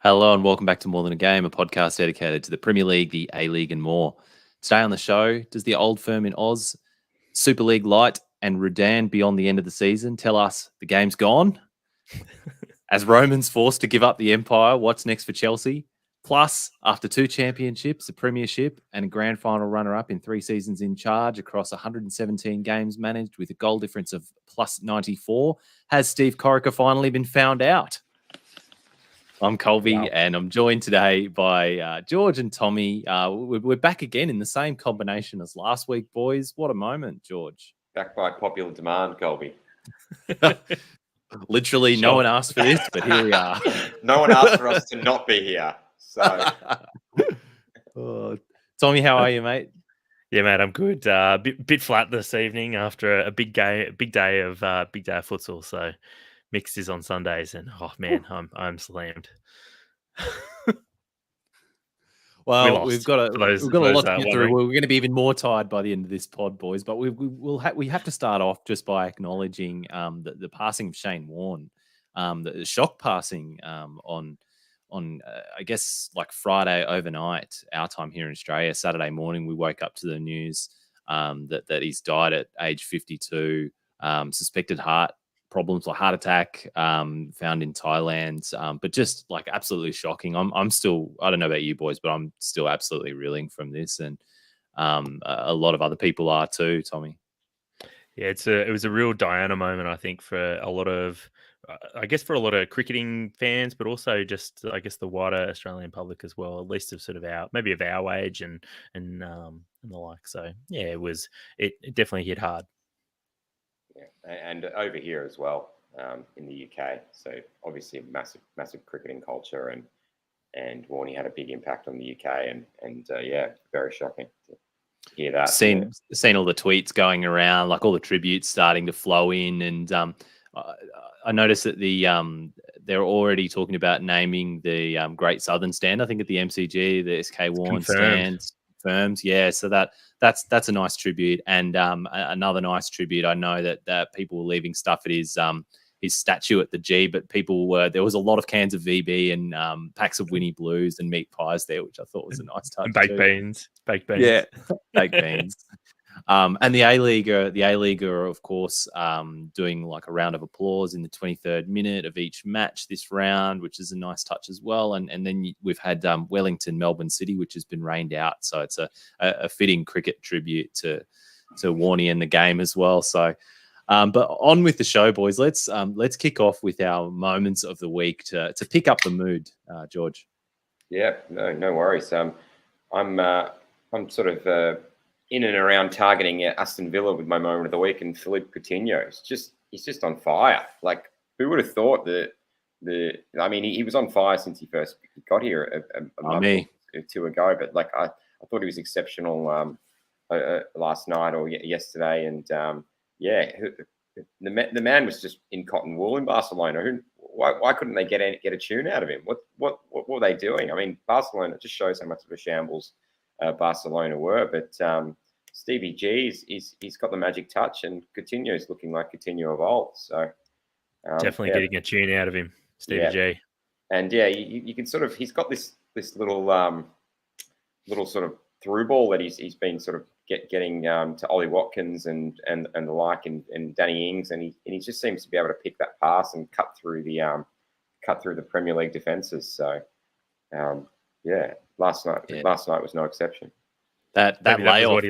Hello and welcome back to More Than a Game, a podcast dedicated to the Premier League, the A-League and more. Today on the show, does the old firm in Oz, Super League Light and Rudan beyond the end of the season tell us the game's gone? As Romans forced to give up the empire, what's next for Chelsea? Plus, after 2 championships, a premiership and a grand final runner-up in 3 seasons in charge across 117 games managed with a goal difference of plus 94, has Steve Corica finally been found out? I'm Colby, and I'm joined today by George and Tommie. We're back again in the same combination as last week, boys. What a moment, George. Back by popular demand, Colby. Literally, no one asked for this, but here we are. No one asked for us to not be here. So, Tommie, how are you, mate? Yeah, mate, I'm good. Bit flat this evening after a big day of futsal. So mixed is on Sundays, and oh man, I'm slammed. Well, we've got a lot to get through. We're going to be even more tired by the end of this pod, boys. But we have to start off just by acknowledging the passing of Shane Warne, the shock passing on I guess like Friday overnight, our time here in Australia. Saturday morning, we woke up to the news that he's died at age 52, suspected heart problems like heart attack, found in Thailand, but just like absolutely shocking. I'm still, I don't know about you boys, but I'm still absolutely reeling from this, and a lot of other people are too, Tommie. Yeah, it was a real Diana moment, I think, for a lot of, I guess, for a lot of cricketing fans, but also just, I guess, the wider Australian public as well, at least of sort of our age and the like. So yeah, it definitely hit hard. Yeah, and over here as well, in the UK. So obviously a massive cricketing culture, and Warney had a big impact on the UK, and yeah, very shocking to hear that. Seen all the tweets going around, like all the tributes starting to flow in, and I noticed that they're already talking about naming the Great Southern Stand. I think at the MCG, the SK Warne stand confirmed. Yeah, so that's a nice tribute, and another nice tribute. I know that people were leaving stuff at his statue at the G, but there was a lot of cans of VB and packs of Winnie Blues and meat pies there, which I thought was a nice touch. And baked beans. Yeah, baked beans. And the A-League are, of course, doing like a round of applause in the 23rd minute of each match this round, which is a nice touch as well. And then we've had Wellington, Melbourne City, which has been rained out. So it's a fitting cricket tribute to Warney and the game as well. So, but on with the show, boys. Let's kick off with our moments of the week to pick up the mood, George. Yeah, no worries. I'm sort of in and around targeting Aston Villa with my moment of the week, and Philippe Coutinho. He's just on fire. Like, who would have thought that I mean, he was on fire since he first got here a month or two ago. But like, I thought he was exceptional last night or yesterday, and yeah, the man was just in cotton wool in Barcelona. Why couldn't they get a tune out of him? What were they doing? I mean, Barcelona just shows how much of a shambles Barcelona were, but Stevie G, he's got the magic touch, and Coutinho's looking like Coutinho of old. So definitely getting a tune out of him, Stevie G. And yeah, you can sort of, he's got this little sort of through ball that he's been sort of getting to Ollie Watkins and the like, and Danny Ings, and he just seems to be able to pick that pass and cut through the Premier League defenses. So yeah, last night was no exception. That layoff.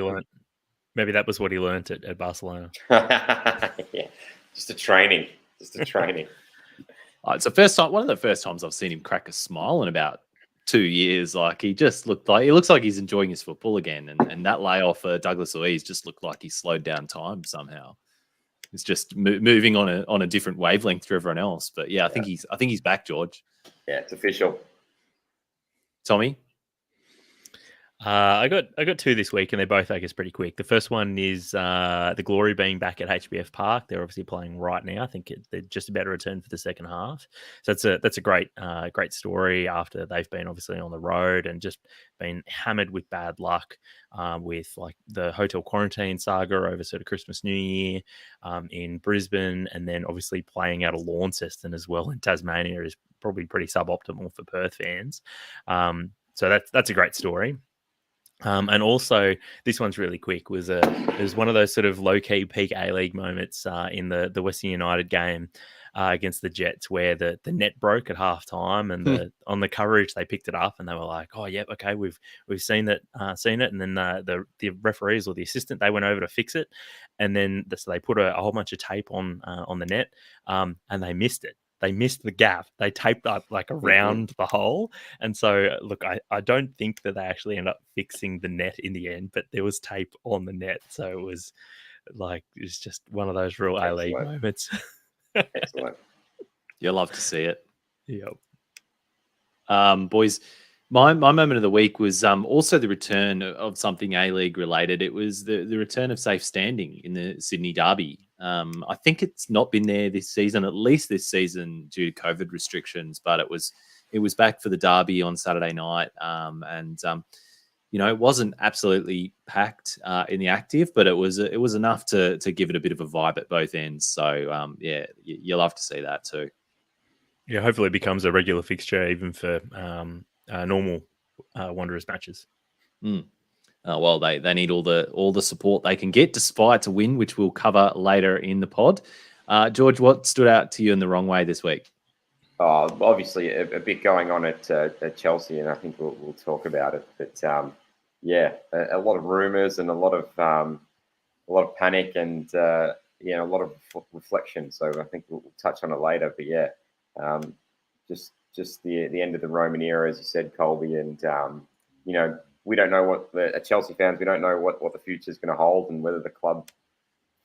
Maybe that was what he learned at Barcelona. Yeah, just a training. It's one of the first times I've seen him crack a smile in about 2 years. Like, he looks like he's enjoying his football again, and that layoff for Douglas Luiz just looked like he slowed down time somehow. It's just moving on a different wavelength to everyone else. But yeah, I think he's back, George. Yeah, it's official. Tommie? I got 2 this week, and they're both, I guess, pretty quick. The first one is the Glory being back at HBF Park. They're obviously playing right now. I think they're just about to return for the second half. So that's a great story after they've been obviously on the road and just been hammered with bad luck with like the hotel quarantine saga over sort of Christmas, New Year in Brisbane, and then obviously playing out of Launceston as well in Tasmania is probably pretty suboptimal for Perth fans. So that's a great story. And also, this one's really quick. It was one of those sort of low key peak A-League moments in the Western United game against the Jets, where the net broke at half time, and on the coverage they picked it up and they were like, "Oh, yeah, okay, we've seen it," and then the referees or the assistant, they went over to fix it, and then so they put a whole bunch of tape on the net, and they missed it. They missed the gap. They taped up like around the hole. And so, look, I don't think that they actually ended up fixing the net in the end, but there was tape on the net. So it was just one of those real A-League moments. Excellent. You'll love to see it. Yep. Boys, my moment of the week was also the return of something A-League related. It was the return of safe standing in the Sydney Derby. I think it's not been there this season, at least this season, due to COVID restrictions. But it was back for the Derby on Saturday night, it wasn't absolutely packed in the active, but it was enough to give it a bit of a vibe at both ends. So you'll love to see that too. Yeah, hopefully it becomes a regular fixture even for normal Wanderers matches. Well, they need all the support they can get, despite a win, which we'll cover later in the pod. George, what stood out to you in the wrong way this week? Obviously, a bit going on at Chelsea, and I think we'll talk about it. But a lot of rumours and a lot of panic and a lot of reflection. So I think we'll touch on it later. But just the end of the Roman era, as you said, Colby, and we don't know what the Chelsea fans. We don't know what the future is going to hold, and whether the club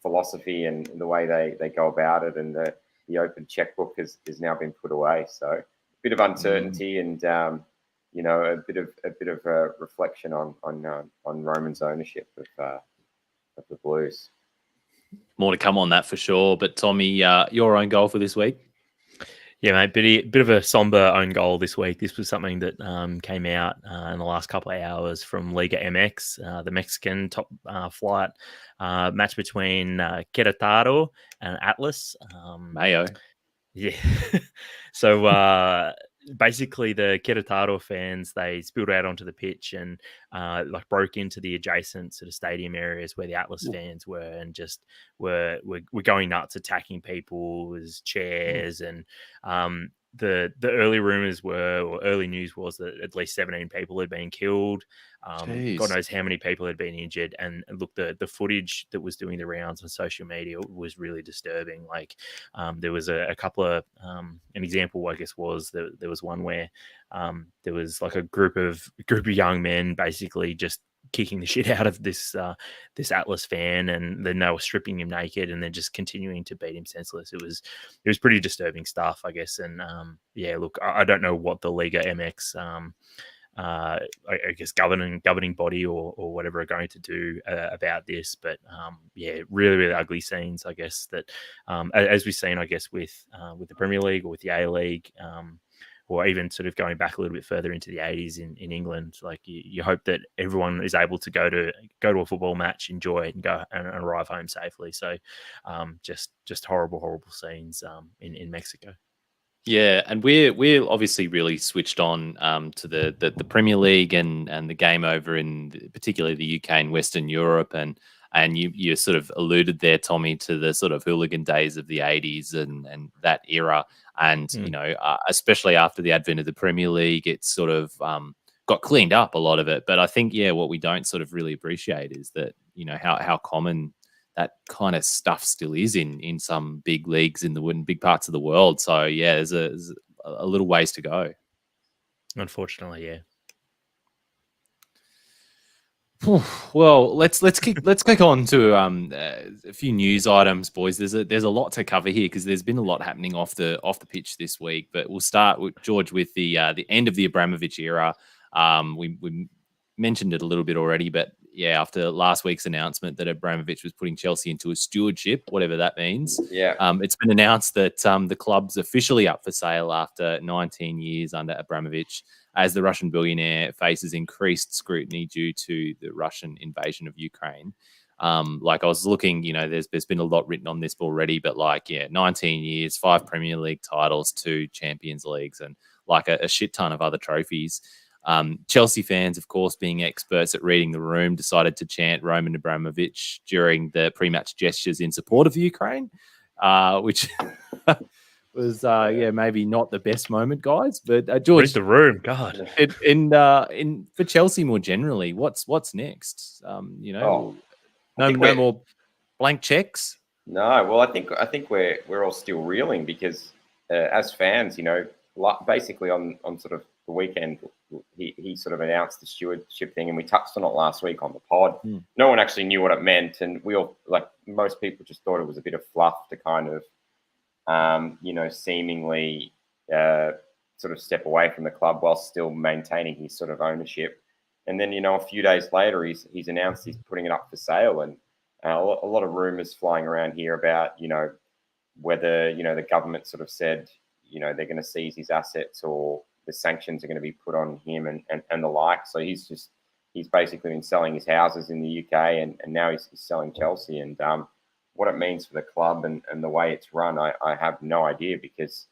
philosophy and the way they go about it, and the open checkbook has now been put away. So a bit of uncertainty and a bit of a reflection on Roman's ownership of the Blues. More to come on that for sure. But Tommie, your own goal for this week? Yeah, mate, bit of a somber own goal this week. This was something that came out in the last couple of hours from Liga MX, the Mexican top flight match between Querétaro and Atlas. Mayo. Yeah. So basically the Querétaro fans, they spilled out onto the pitch and broke into the adjacent sort of stadium areas where the Atlas fans were, and just were going nuts, attacking people with chairs. And the early rumors were, or early news was, that at least 17 people had been killed. God knows how many people had been injured. And look, the footage that was doing the rounds on social media was really disturbing. There was a couple of an example, I guess, was that there was one where there was like a group of young men basically just kicking the shit out of this Atlas fan, and then they were stripping him naked and then just continuing to beat him senseless. It was pretty disturbing stuff, I guess. And look, I don't know what the Liga MX I guess governing body or whatever are going to do about this, but really, really ugly scenes, I guess, that as we've seen, I guess, with the Premier League or with the A-League, or even sort of going back a little bit further into the 80s in England. Like you hope that everyone is able to go to a football match, enjoy it, and go and arrive home safely. So just horrible scenes in Mexico. Yeah, and we're obviously really switched on to the Premier League and the game over in particularly the UK and Western Europe, and you sort of alluded there, Tommie, to the sort of hooligan days of the 80s and that era, and especially after the advent of the Premier League, it's sort of got cleaned up, a lot of it. But I think what we don't sort of really appreciate is that how common that kind of stuff still is in some big leagues in big parts of the world. So there's a little ways to go. Unfortunately, yeah. Well, let's click on to a few news items, boys. There's a lot to cover here because there's been a lot happening off the pitch this week. But we'll start with George with the end of the Abramovich era. We mentioned it a little bit already, but after last week's announcement that Abramovich was putting Chelsea into a stewardship, whatever that means, it's been announced that the club's officially up for sale after 19 years under Abramovich. as the Russian billionaire faces increased scrutiny due to the Russian invasion of Ukraine. Like I was looking, there's been a lot written on this already, but 19 years, 5 Premier League titles, 2 Champions Leagues, and like a shit ton of other trophies. Chelsea fans, of course, being experts at reading the room, decided to chant Roman Abramovich during the pre-match gestures in support of Ukraine, which was maybe not the best moment, guys. But George, read the room, God. For Chelsea more generally, what's next? No more blank checks. No, well, I think we're all still reeling because as fans, basically on sort of the weekend, he sort of announced the stewardship thing, and we touched on it last week on the pod. No one actually knew what it meant, and we all, like most people, just thought it was a bit of fluff to kind of, seemingly sort of step away from the club while still maintaining his sort of ownership. And then, a few days later, he's announced he's putting it up for sale, and a lot of rumors flying around here about, whether, the government sort of said, they're going to seize his assets or the sanctions are going to be put on him and the like. So he's basically been selling his houses in the UK and now he's selling Chelsea. And what it means for the club and the way it's run, I have no idea because,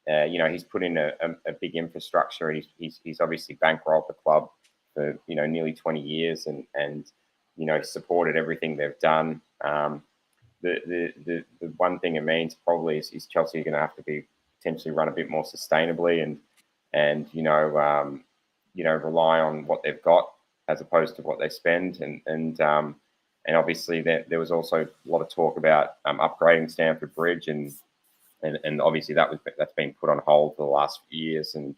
he's put in a big infrastructure. He's obviously bankrolled the club for, nearly 20 years and supported everything they've done. The one thing it means probably is Chelsea are going to have to be potentially run a bit more sustainably and rely on what they've got as opposed to what they spend. And obviously there was also a lot of talk about upgrading Stamford Bridge and obviously that's been put on hold for the last few years and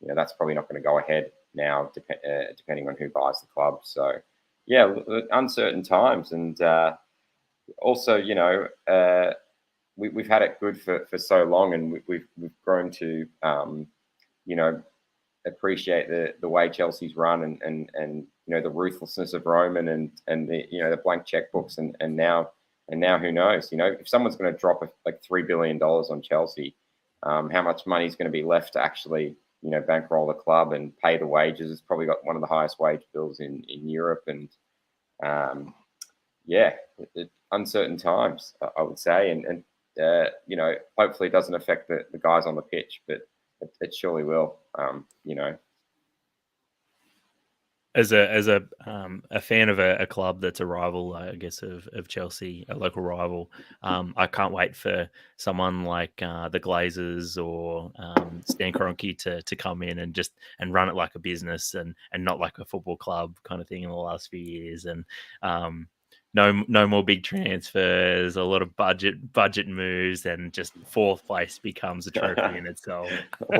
that's probably not going to go ahead now depending on who buys the club. So yeah, uncertain times and also we've had it good for so long, and we've grown to appreciate the way Chelsea's run and the ruthlessness of Roman and the blank checkbooks and now who knows, if someone's going to drop like $3 billion on Chelsea, how much money is going to be left to actually bankroll the club and pay the wages? It's probably got one of the highest wage bills in Europe and uncertain times, I would say, and hopefully it doesn't affect the guys on the pitch, but it surely will. As a fan of a club that's a rival, I guess of Chelsea, a local rival, I can't wait for someone like the Glazers or Stan Kroenke to come in and run it like a business and not like a football club kind of thing in the last few years. And no more big transfers, a lot of budget moves, and just fourth place becomes a trophy in itself. a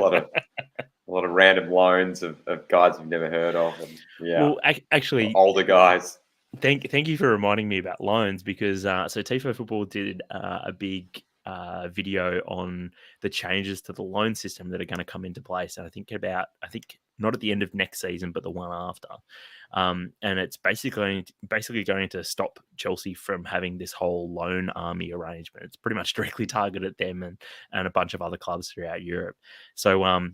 lot of random loans of guys you've never heard of. And, well, actually, older guys. Thank you for reminding me about loans because so Tifo Football did a big video on the changes to the loan system that are going to come into place. And I think not at the end of next season, but the one after. And it's basically going to stop Chelsea from having this whole loan army arrangement. It's pretty much directly targeted them and a bunch of other clubs throughout Europe. So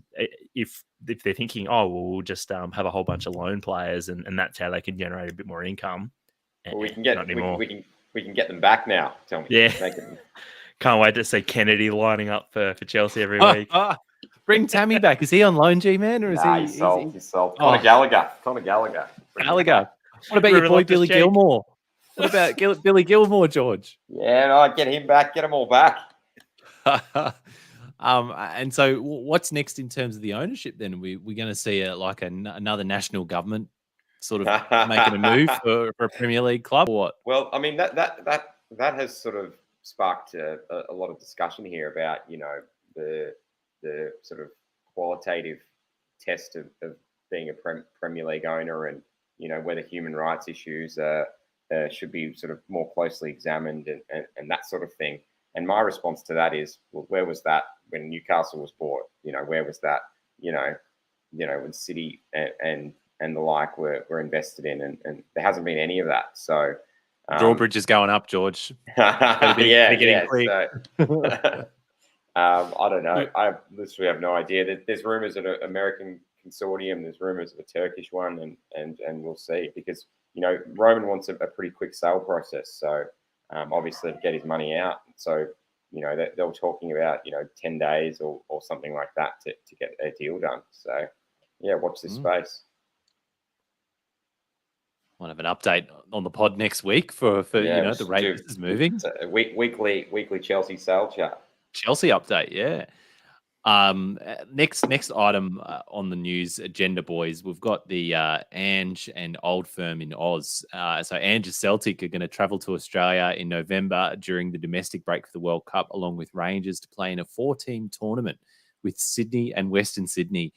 if they're thinking, oh, well, we'll just have a whole bunch of loan players and that's how they can generate a bit more income. Well, we can get them back now. Tell me, yeah. Can't wait to see Kennedy lining up for Chelsea every week. Bring Tammy back. Is he on loan, G-Man, or is he? He's sold. Conor Gallagher. Gallagher. What about your boy Billy Gilmore? What about Billy Gilmore, George? Yeah, no, get him back. Get them all back. And so, what's next in terms of the ownership? Then we're going to see another national government sort of making a move for a Premier League club, or what? Well, I mean that has sort of sparked a lot of discussion here about the sort of qualitative test of being a Premier League owner and whether human rights issues should be sort of more closely examined and that sort of thing. And my response to that is, well, where was that when Newcastle was bought? Where was that? When City and the like were invested in, and there hasn't been any of that. So drawbridge is going up, George. I don't know. I literally have no idea. There's rumors that American consortium. There's rumours of a Turkish one, and we'll see, because Roman wants a pretty quick sale process. So obviously to get his money out. So they were talking about 10 days or something like that to get a deal done. So yeah, watch this space. Might have an update on the pod next week for the rate this is moving. It's a weekly Chelsea sale chat. Chelsea update, yeah. Next item on the news agenda, boys. We've got the Ange and Old Firm in Oz. So Ange and Celtic are going to travel to Australia in November during the domestic break for the World Cup, along with Rangers, to play in a 4-team tournament with Sydney and Western Sydney.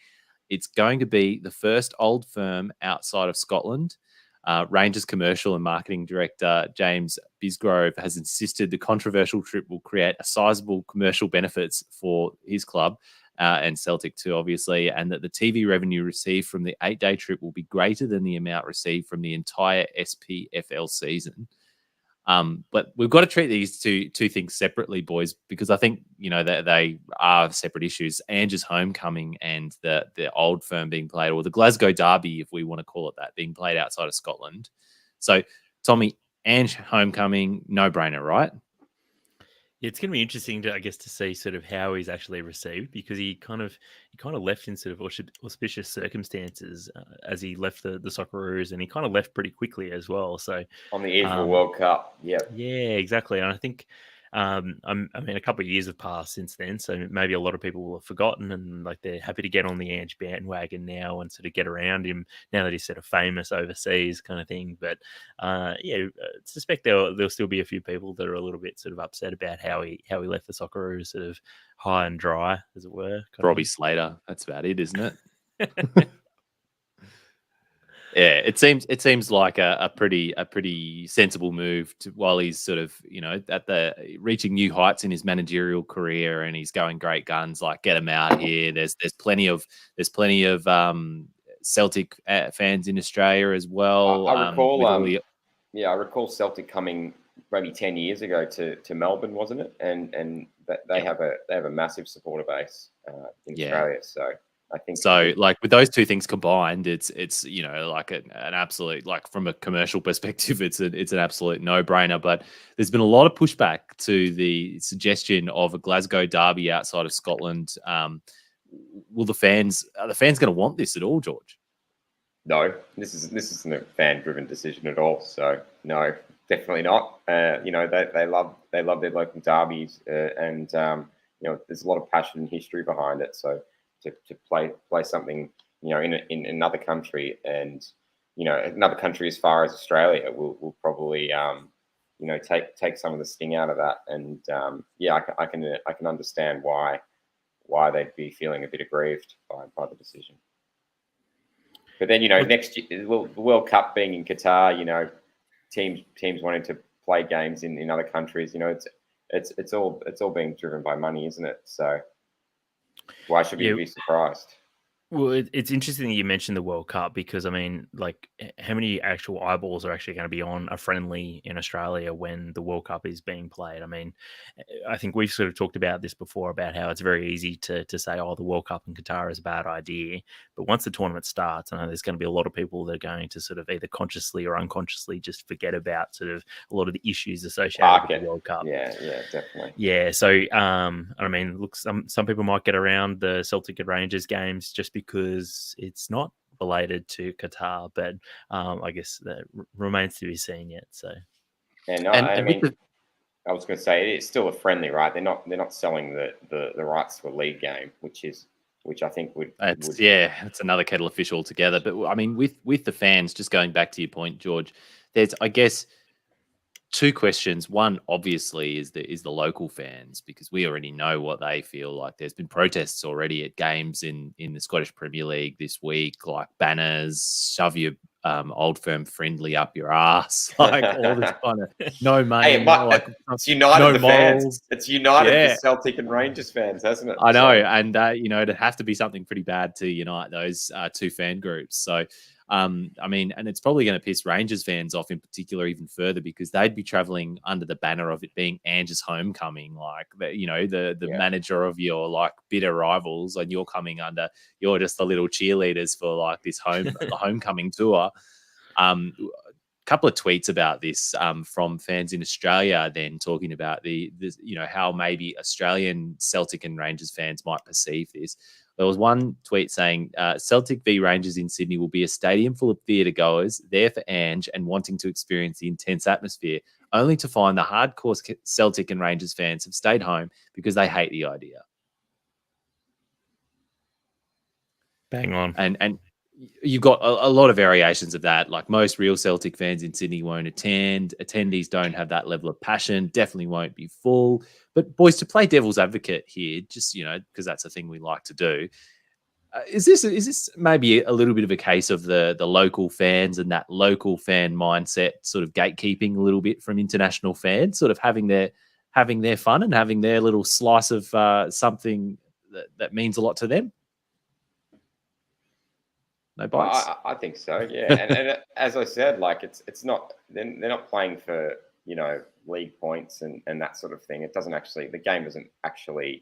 It's going to be the first Old Firm outside of Scotland. Rangers commercial and marketing director James Bisgrove has insisted the controversial trip will create a sizable commercial benefits for his club and Celtic too, obviously, and that the TV revenue received from the 8-day trip will be greater than the amount received from the entire SPFL season. But we've got to treat these two things separately, boys, because I think that they are separate issues. Ange's homecoming and the Old Firm being played, or the Glasgow Derby, if we want to call it that, being played outside of Scotland. So, Tommie, Ange homecoming, no brainer, right? It's going to be interesting to see sort of how he's actually received, because he kind of left in sort of auspicious circumstances as he left the Socceroos, and he kind of left pretty quickly as well. So on the eve of the World Cup, yeah, exactly. And I think a couple of years have passed since then, so maybe a lot of people will have forgotten, and they're happy to get on the Ange bandwagon now and sort of get around him now that he's sort of famous overseas, kind of thing. But I suspect there'll still be a few people that are a little bit sort of upset about how he left the Socceroos sort of high and dry, as it were. Robbie Slater, that's about it, isn't it? Yeah, it seems like a pretty sensible move while he's sort of reaching new heights in his managerial career, and he's going great guns. Get him out here. There's plenty of Celtic fans in Australia as well. I recall Celtic coming maybe 10 years ago to Melbourne, wasn't it? And they have a massive supporter base in Australia. So I think so. With those two things combined, it's an absolute, from a commercial perspective, it's an absolute no brainer. But there's been a lot of pushback to the suggestion of a Glasgow derby outside of Scotland. Are the fans going to want this at all, George? No, this isn't a fan-driven decision at all. So no, definitely not. They love their local derbies, and there's a lot of passion and history behind it. So to play something in another country, and another country as far as Australia will probably take some of the sting out of that. And I can understand why they'd be feeling a bit aggrieved by the decision. But then next year, the World Cup being in Qatar, teams wanting to play games in other countries, it's all being driven by money, isn't it? So why should we be surprised? Well, it's interesting that you mentioned the World Cup, because, how many actual eyeballs are actually going to be on a friendly in Australia when the World Cup is being played? I think we've sort of talked about this before, about how it's very easy to say, the World Cup in Qatar is a bad idea. But once the tournament starts, I know there's going to be a lot of people that are going to sort of either consciously or unconsciously just forget about sort of a lot of the issues associated with the World Cup. Yeah, definitely. Yeah, so, look, some people might get around the Celtic and Rangers games just because it's not related to Qatar, but I guess that remains to be seen yet. So, I was going to say it's still a friendly, right? They're not selling the rights to a league game, which I think would. It's another kettle of fish altogether. But with the fans, just going back to your point, George, there's, I guess, two questions. One, obviously, is the local fans, because we already know what they feel like. There's been protests already at games in the Scottish Premier League this week, like banners, shove your Old Firm friendly up your ass, all this kind of no money. Hey, it's united the fans. It's united the Celtic and Rangers fans, hasn't it? I know, and it'd have to be something pretty bad to unite those two fan groups. So I mean, and it's probably going to piss Rangers fans off in particular even further because they'd be traveling under the banner of it being Ange's homecoming, like the manager of your like bitter rivals, and you're just the little cheerleaders for like this the homecoming tour. Couple of tweets about this from fans in Australia, then talking about how maybe Australian Celtic and Rangers fans might perceive this. There was one tweet saying Celtic v Rangers in Sydney will be a stadium full of theatre goers there for Ange and wanting to experience the intense atmosphere, only to find the hardcore Celtic and Rangers fans have stayed home because they hate the idea. Bang on. And you've got a lot of variations of that. Like most real Celtic fans in Sydney won't attend. Attendees don't have that level of passion, definitely won't be full. But boys, to play devil's advocate here, just, because that's a thing we like to do. Is this maybe a little bit of a case of the local fans and that local fan mindset sort of gatekeeping a little bit from international fans, sort of having their fun and having their little slice of something that means a lot to them? No bites? I think so, yeah. and as I said, like it's not they're not playing for league points and that sort of thing. It doesn't actually, the game doesn't actually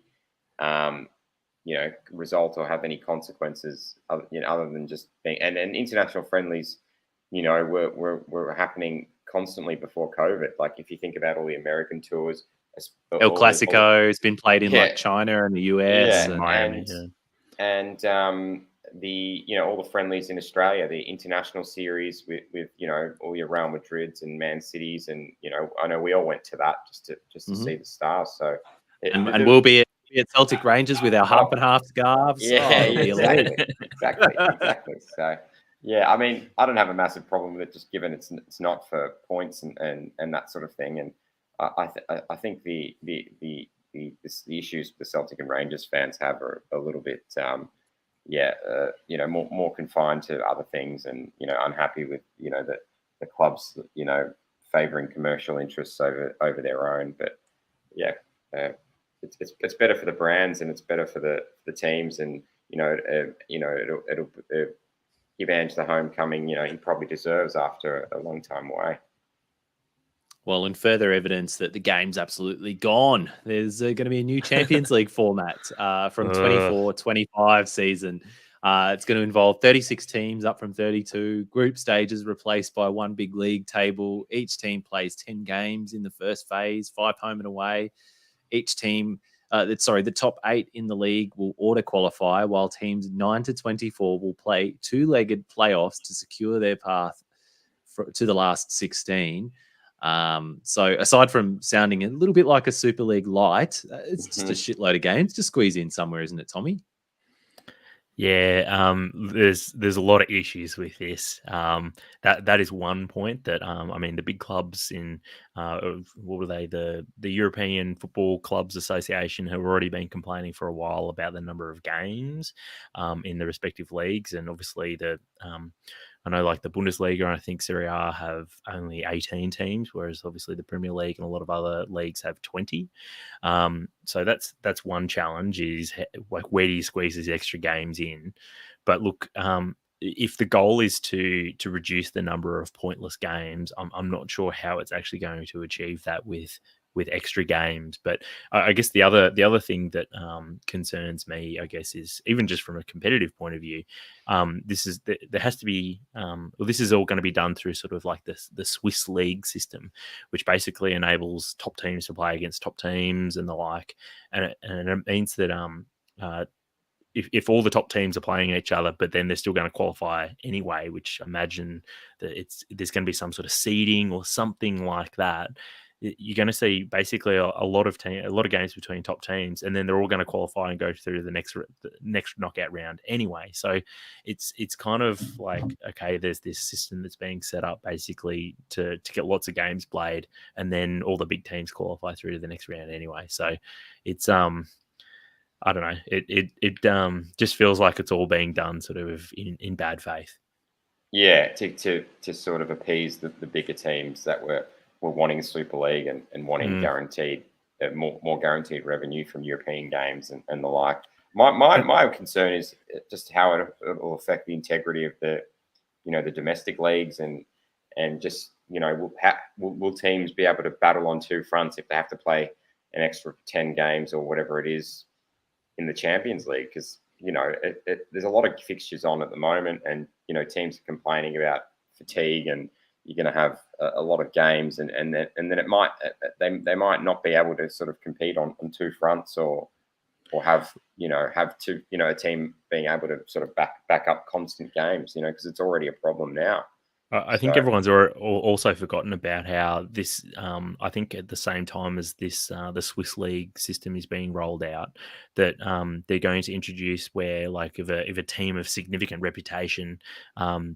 result or have any consequences other than just being and international friendlies were happening constantly before COVID. Like if you think about all the American tours, El Clasico has been played in like China and the US and Miami, all the friendlies in Australia, the international series with all your Real Madrids and Man Cities, and I know we all went to that just to see the stars. So and we'll be at Celtic Rangers with our half and half scarves. Yeah, exactly. So yeah, I mean, I don't have a massive problem with it, just given it's not for points and that sort of thing. And I think the issues the Celtic and Rangers fans have are a little bit more confined to other things, and unhappy with the clubs favouring commercial interests over their own. But it's better for the brands and it's better for the teams, and it'll give Ange the homecoming he probably deserves after a long time away. Well, and further evidence that the game's absolutely gone. There's going to be a new Champions League format from 24-25 season. It's going to involve 36 teams up from 32. Group stages replaced by one big league table. Each team plays 10 games in the first phase, 5 home and away. Each team, the top 8 in the league will auto qualify, while teams 9-24 will play 2-legged playoffs to secure their path to the last 16. So aside from sounding a little bit like a Super League light, it's just a shitload of games to squeeze in somewhere, isn't it, Tommy? Yeah, there's a lot of issues with this. That is one point that I mean, the big clubs in what were they, the European Football Clubs Association, have already been complaining for a while about the number of games in the respective leagues, and obviously I know like the Bundesliga and I think Serie A have only 18 teams, whereas obviously the Premier League and a lot of other leagues have 20. So that's one challenge, is like, where do you squeeze these extra games in? But look, if the goal is to reduce the number of pointless games, I'm not sure how it's actually going to achieve that with extra games. But I guess the other thing that concerns me, I guess, is even just from a competitive point of view, there has to be this is all going to be done through sort of like the Swiss league system, which basically enables top teams to play against top teams and the like, and it means that if all the top teams are playing each other, but then they're still going to qualify anyway, which I imagine that there's going to be some sort of seeding or something like that. You're going to see basically a lot of games between top teams, and then they're all going to qualify and go through the next knockout round anyway. So it's kind of like, okay, there's this system that's being set up basically to get lots of games played, and then all the big teams qualify through to the next round anyway. So it's I don't know. It just feels like it's all being done sort of in bad faith. Yeah, to sort of appease the bigger teams that were wanting Super League and wanting guaranteed more guaranteed revenue from European games and the like. My concern is just how it will affect the integrity of the the domestic leagues and just will teams be able to battle on two fronts if they have to play an extra 10 games or whatever it is in the Champions League? Because there's a lot of fixtures on at the moment, and teams are complaining about fatigue, and you're going to have a lot of games, and then it might they might not be able to sort of compete on two fronts, or have two a team being able to sort of back up constant games, because it's already a problem now. I think everyone's also forgotten about how this. I think at the same time as this, the Swiss League system is being rolled out, that they're going to introduce where, like, if a team of significant reputation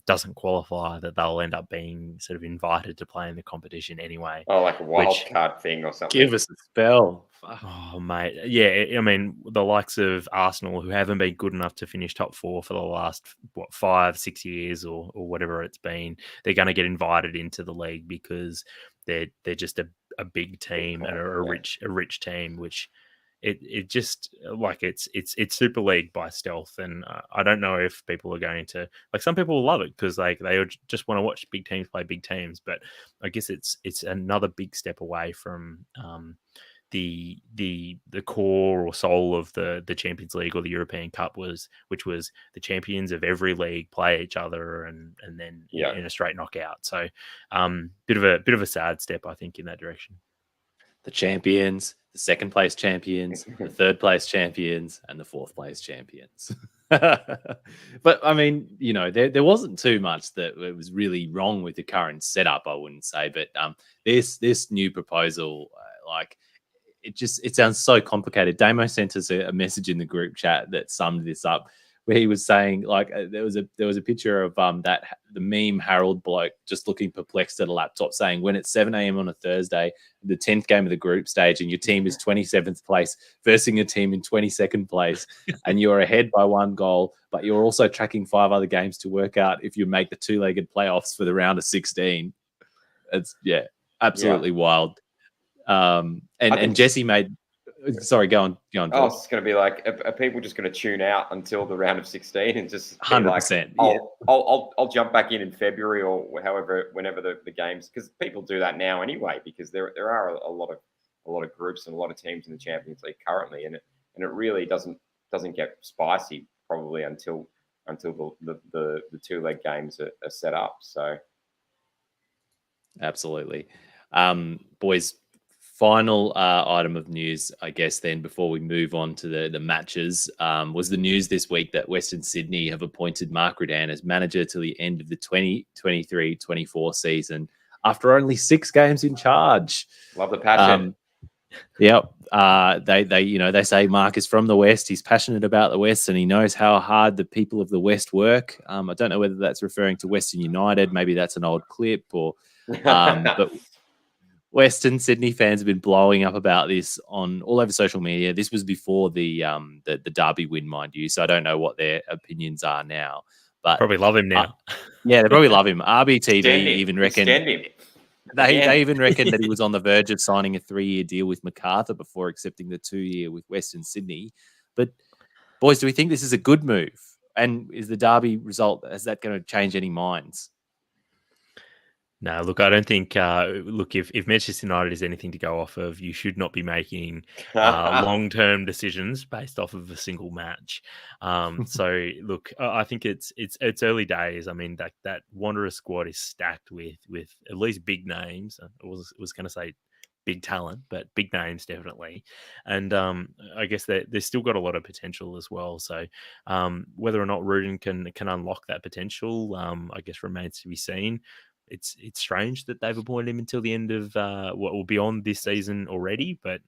doesn't qualify, that they'll end up being sort of invited to play in the competition anyway. Oh, like a wild card thing or something. Give us a spell. Oh, mate. Yeah, I mean, the likes of Arsenal, who haven't been good enough to finish top four for the last, 5-6 years or whatever it's been, they're going to get invited into the league because they're just a big team and a rich team, which it just, like, it's Super League by stealth. And I don't know if people are going to, like, some people will love it because, like, they just want to watch big teams play big teams. But I guess it's another big step away from the core or soul of the Champions League or the European Cup, which was the champions of every league play each other and then in a straight knockout. So bit of a sad step, I think, in that direction. The champions, the second place champions, the third place champions, and the fourth place champions. But I mean, there wasn't too much that was really wrong with the current setup, I wouldn't say. But this new proposal, it sounds so complicated. Damo sent us a message in the group chat that summed this up, where he was saying, like, there was a picture of the meme Harold bloke just looking perplexed at a laptop, saying, when it's 7 a.m. on a Thursday, the 10th game of the group stage, and your team is 27th place versus a team in 22nd place, and you're ahead by 1 goal, but you're also tracking 5 other games to work out if you make the 2-legged playoffs for the round of 16. It's absolutely wild. And Jesse made. Sorry, go on. George. I was just going to be like, are people just going to tune out until the round of 16 and just 100%? Like, I'll jump back in February or whenever the games, because people do that now anyway, because there are a lot of groups and a lot of teams in the Champions League currently, and it really doesn't get spicy probably until the 2-leg games are set up. So absolutely, boys. Final item of news, I guess, then, before we move on to the matches, was the news this week that Western Sydney have appointed Mark Rudan as manager till the end of the 2023-24 season after only 6 games in charge. Love the passion. They say Mark is from the West. He's passionate about the West, and he knows how hard the people of the West work. I don't know whether that's referring to Western United. Maybe that's an old clip, or but Western Sydney fans have been blowing up about this all over social media. This was before the Derby win, mind you, so I don't know what their opinions are now. But probably love him now. They probably love him. RBTV even reckon they even reckon that he was on the verge of signing a 3-year deal with MacArthur before accepting the 2-year with Western Sydney. But boys, do we think this is a good move? And is the Derby result, is that going to change any minds? No, look, I don't think. If Manchester United is anything to go off of, you should not be making long-term decisions based off of a single match. So, look, I think it's early days. I mean, that Wanderers squad is stacked with at least big names. I was going to say big talent, but big names definitely. And I guess they've still got a lot of potential as well. So whether or not Rudan can unlock that potential, I guess remains to be seen. It's strange that they've appointed him until the end of what will be on this season already, but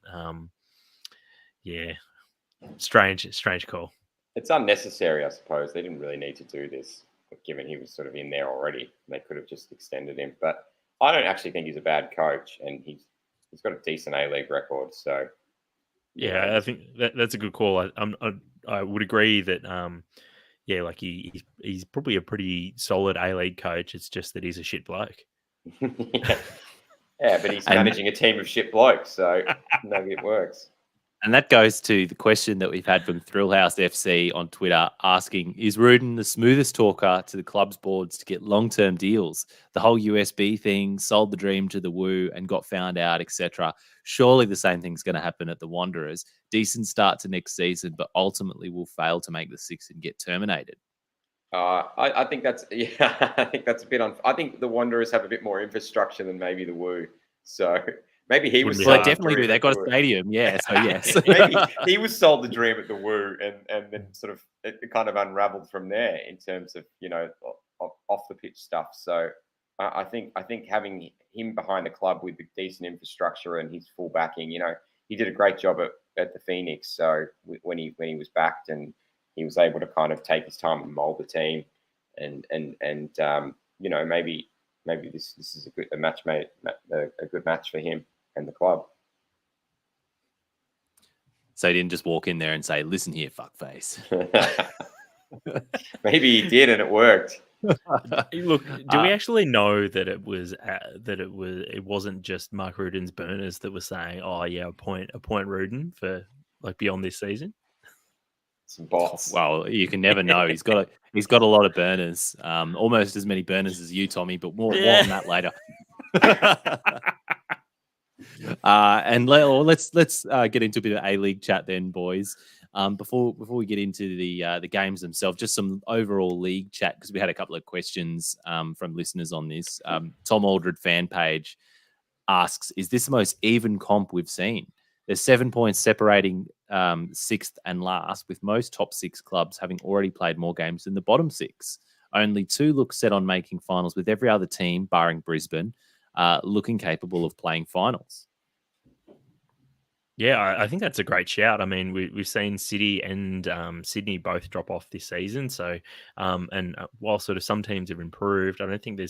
strange call. It's unnecessary, I suppose. They didn't really need to do this, given he was sort of in there already. They could have just extended him. But I don't actually think he's a bad coach, and he's got a decent A-League record. So I think that's a good call. I would agree that. He's probably a pretty solid A-League coach. It's just that he's a shit bloke. But he's managing a team of shit blokes, so maybe it works. And that goes to the question that we've had from Thrillhouse FC on Twitter asking, is Rudin the smoothest talker to the club's boards to get long-term deals? The whole USB thing, sold the dream to the Woo and got found out, etc. Surely the same thing's going to happen at the Wanderers. Decent start to next season, but ultimately will fail to make the six and get terminated. I think that's I think that's a bit I think the Wanderers have a bit more infrastructure than maybe the Woo. So maybe he was. Well, they definitely do. They've got a stadium, yeah. So yes, maybe he was sold the dream at the Woo, and then sort of it kind of unravelled from there in terms of off the pitch stuff. So I think having him behind the club with the decent infrastructure and his full backing, he did a great job at the Phoenix. So when he was backed and he was able to kind of take his time and mold the team, and maybe this is a good match for him and the club. So he didn't just walk in there and say, "Listen here, fuckface." Maybe he did, and it worked. Look, do we actually know that it wasn't just Mark Rudin's burners that were saying, "Oh yeah, appoint Rudin for beyond this season"? Some bots. Well, you can never know. He's got a lot of burners, almost as many burners as you, Tommie. But more on that later. And let's get into a bit of A-League chat then, boys. Before we get into the games themselves, just some overall league chat because we had a couple of questions from listeners on this. Tom Aldred fan page asks, "Is this the most even comp we've seen? There's 7 points separating sixth and last, with most top six clubs having already played more games than the bottom six. Only 2 look set on making finals, with every other team, barring Brisbane, looking capable of playing finals." Yeah, I think that's a great shout. I mean, we've seen City and Sydney both drop off this season. So, while sort of some teams have improved, I don't think there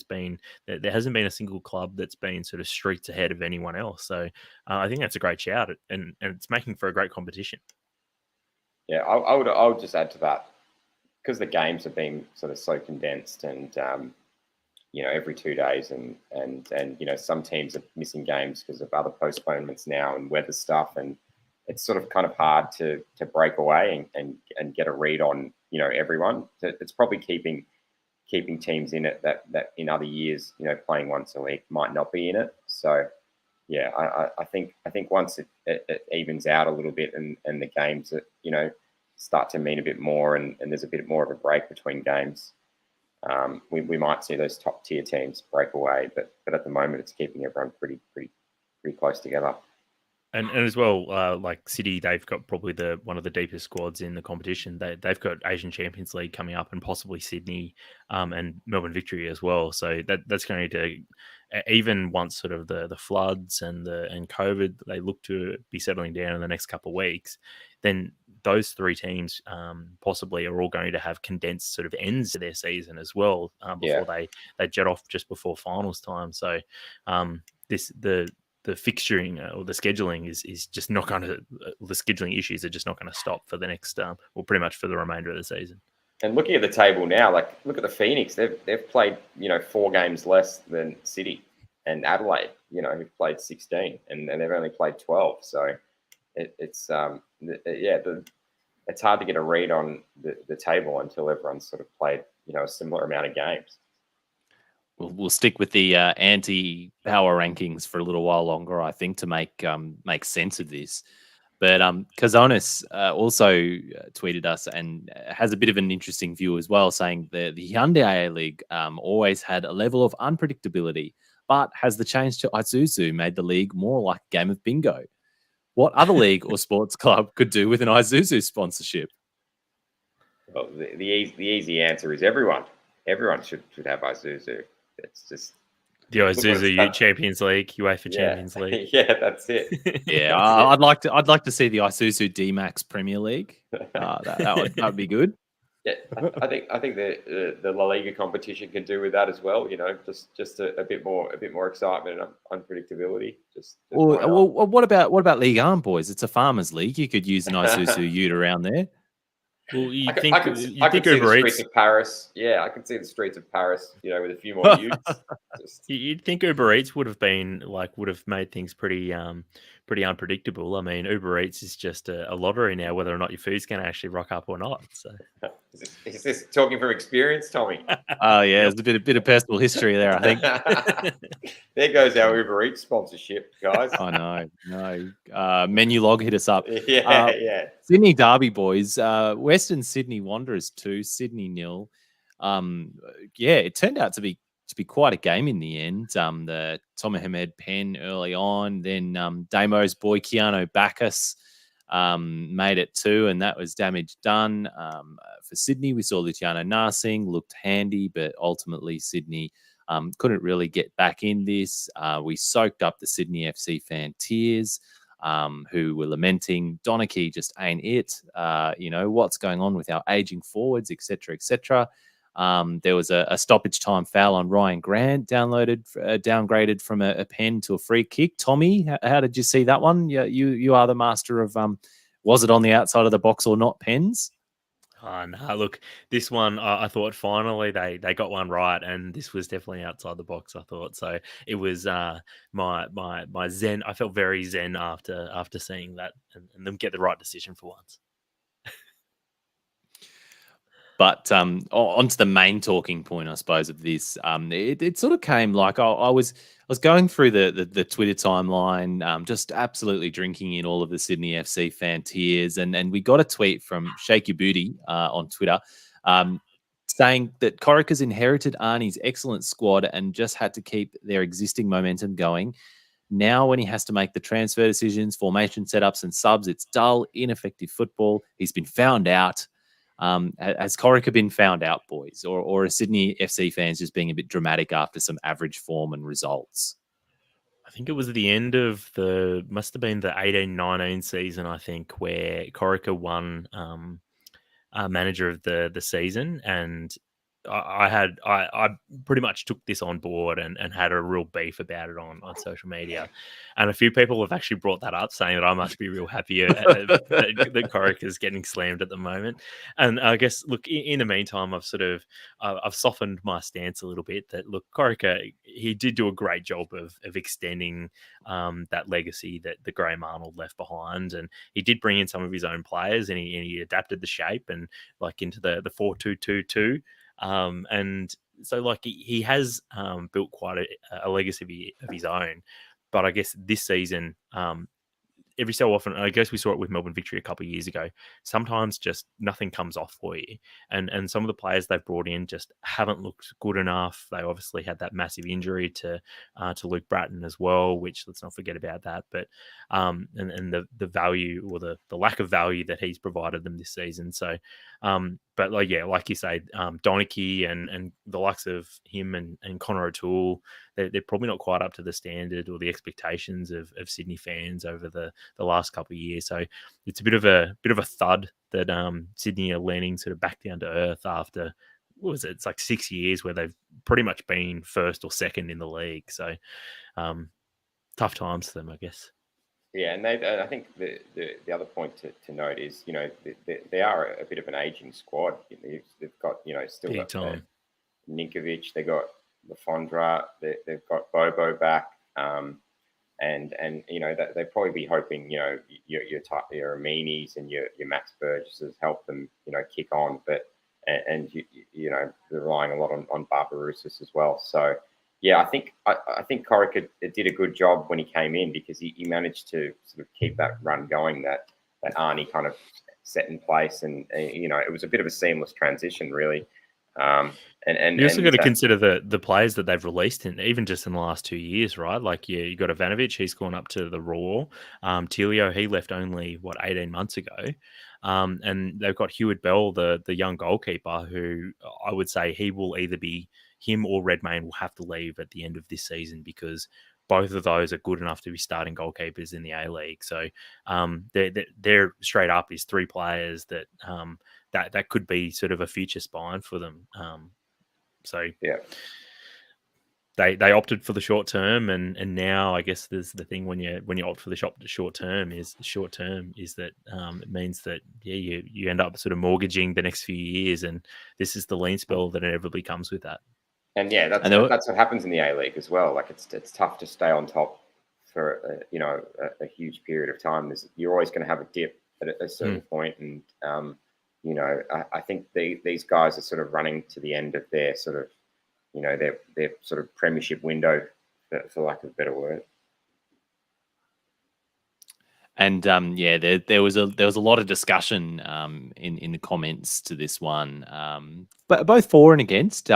hasn't been a single club that's been sort of streets ahead of anyone else. So, I think that's a great shout, and it's making for a great competition. Yeah, I would just add to that because the games have been sort of so condensed and every 2 days, and some teams are missing games because of other postponements now and weather stuff, and it's sort of kind of hard to break away and get a read on everyone. It's probably keeping teams in it that in other years playing once a week might not be in it. So yeah, I think once it evens out a little bit and the games start to mean a bit more and there's a bit more of a break between games. We might see those top tier teams break away, but at the moment it's keeping everyone pretty close together. And as well, like City, they've got probably one of the deepest squads in the competition. They've got Asian Champions League coming up, and possibly Sydney and Melbourne Victory as well. So that's going to, even once sort of the floods and COVID, they look to be settling down in the next couple of weeks. Then those 3 teams possibly are all going to have condensed sort of ends to their season as well before they jet off just before finals time. So the fixturing or the scheduling is just not going to, the scheduling issues are just not going to stop for the next, pretty much for the remainder of the season. And looking at the table now, look at the Phoenix. They've played 4 games less than City and Adelaide. Who've played 16 and they've only played 12. So it's hard to get a read on the table until everyone's sort of played a similar amount of games. We'll stick with the anti-power rankings for a little while longer, I think, to make sense of this. But Kazonis also tweeted us and has a bit of an interesting view as well, saying the Hyundai A-League always had a level of unpredictability, but has the change to Isuzu made the league more like a game of bingo? What other league or sports club could do with an Isuzu sponsorship? Well, the easy answer is everyone. Everyone should have Isuzu. It's just the Isuzu Champions League, UEFA Champions League. Yeah, that's it. Yeah, I'd like to see the Isuzu D-Max Premier League. That would be good. Yeah, I think the La Liga competition can do with that as well. Just a bit more excitement and unpredictability. Well, what about Ligue 1, boys? It's a farmers' league. You could use an Isuzu Ute around there. Well, I could see the streets of Paris. Yeah, I could see the streets of Paris. With a few more utes. You'd think Uber Eats would have made things pretty pretty unpredictable. I mean, Uber Eats is just a lottery now, whether or not your food's going to actually rock up or not. So, is this talking from experience, Tommie? Oh yeah, there's a bit of personal history there, I think. There goes our Uber Eats sponsorship, guys. I know. No. Menu log hit us up. Yeah. Sydney Derby boys. Western Sydney Wanderers 2, Sydney 0. Yeah, it turned out to be quite a game in the end. The Tom Mohamed pen early on, then Damo's boy Keanu Bacchus made it 2, and that was damage done. For Sydney, we saw Luciano Narsing looked handy, but ultimately Sydney couldn't really get back in this. We soaked up the Sydney FC fan tears, who were lamenting Donachie just ain't it. What's going on with our aging forwards, etc., etc. There was a stoppage time foul on Ryan Grant, downgraded from a pen to a free kick. Tommie, how did you see that one? You are the master of was it on the outside of the box or not pens? Oh, no, look, this one, I thought finally they got one right, and this was definitely outside the box, I thought. So it was my zen. I felt very zen after seeing that and them get the right decision for once. But onto the main talking point, I suppose, of this, it sort of came like I was going through the Twitter timeline, just absolutely drinking in all of the Sydney FC fan tears, and we got a tweet from Shake Your Booty on Twitter, saying that Corica's inherited Arnie's excellent squad and just had to keep their existing momentum going. Now, when he has to make the transfer decisions, formation setups, and subs, it's dull, ineffective football. He's been found out. Has Corica been found out, boys, or are Sydney FC fans just being a bit dramatic after some average form and results? I think it was at the end of must have been the 18-19 season, I think, where Corica won manager of the season, and I pretty much took this on board and had a real beef about it on social media, and a few people have actually brought that up, saying that I must be real happy that Corica is getting slammed at the moment. And I guess, look, in the meantime, I've softened my stance a little bit. That look, Corica, he did do a great job of extending that legacy that the Graham Arnold left behind, and he did bring in some of his own players, and he adapted the shape and like into the 4-2-2-2. And so, like, he has built quite a legacy of his own. But I guess this season, every so often, I guess we saw it with Melbourne Victory a couple of years ago, sometimes just nothing comes off for you. And some of the players they've brought in just haven't looked good enough. They obviously had that massive injury to Luke Bratton as well, which let's not forget about that. But and the value or the lack of value that he's provided them this season. So but like you say, Donachie and the likes of him and Connor O'Toole, they're probably not quite up to the standard or the expectations of Sydney fans over the last couple of years. So it's a bit of a thud that Sydney are leaning sort of back down to earth after, what was it? It's like 6 years where they've pretty much been first or second in the league. So tough times for them, I guess. Yeah, and I think the other point to note is, they are a bit of an aging squad. They've got, still Big got time. Ninkovic, they got Lafondra, they've got Bobo back, and they probably be hoping, your Aminis and your Max Burgesses help them, kick on, but and they're relying a lot on Barbarousis as well. So yeah, I think Corica did a good job when he came in, because he managed to sort of keep that run going that Arnie kind of set in place, and it was a bit of a seamless transition, really. And you also got to consider the players that they've released even just in the last 2 years, right? Like, you got Ivanovic, he's gone up to the Raw. Tilio, he left only 18 months ago. And they've got Hewitt Bell, the young goalkeeper, who I would say he will either be, him or Redmayne will have to leave at the end of this season, because both of those are good enough to be starting goalkeepers in the A-League. So they're straight up is 3 players that that could be sort of a future spine for them. So yeah, they opted for the short term, and now I guess there's the thing when you opt for the short term is that it means that you end up sort of mortgaging the next few years, and this is the lean spell that inevitably comes with that. And yeah, that's what happens in the A-League as well. Like, it's tough to stay on top for a huge period of time. You're always going to have a dip at a certain point, and I think these guys are sort of running to the end of their sort of their sort of premiership window, for lack of a better word. And there was a lot of discussion in the comments to this one, but both for and against.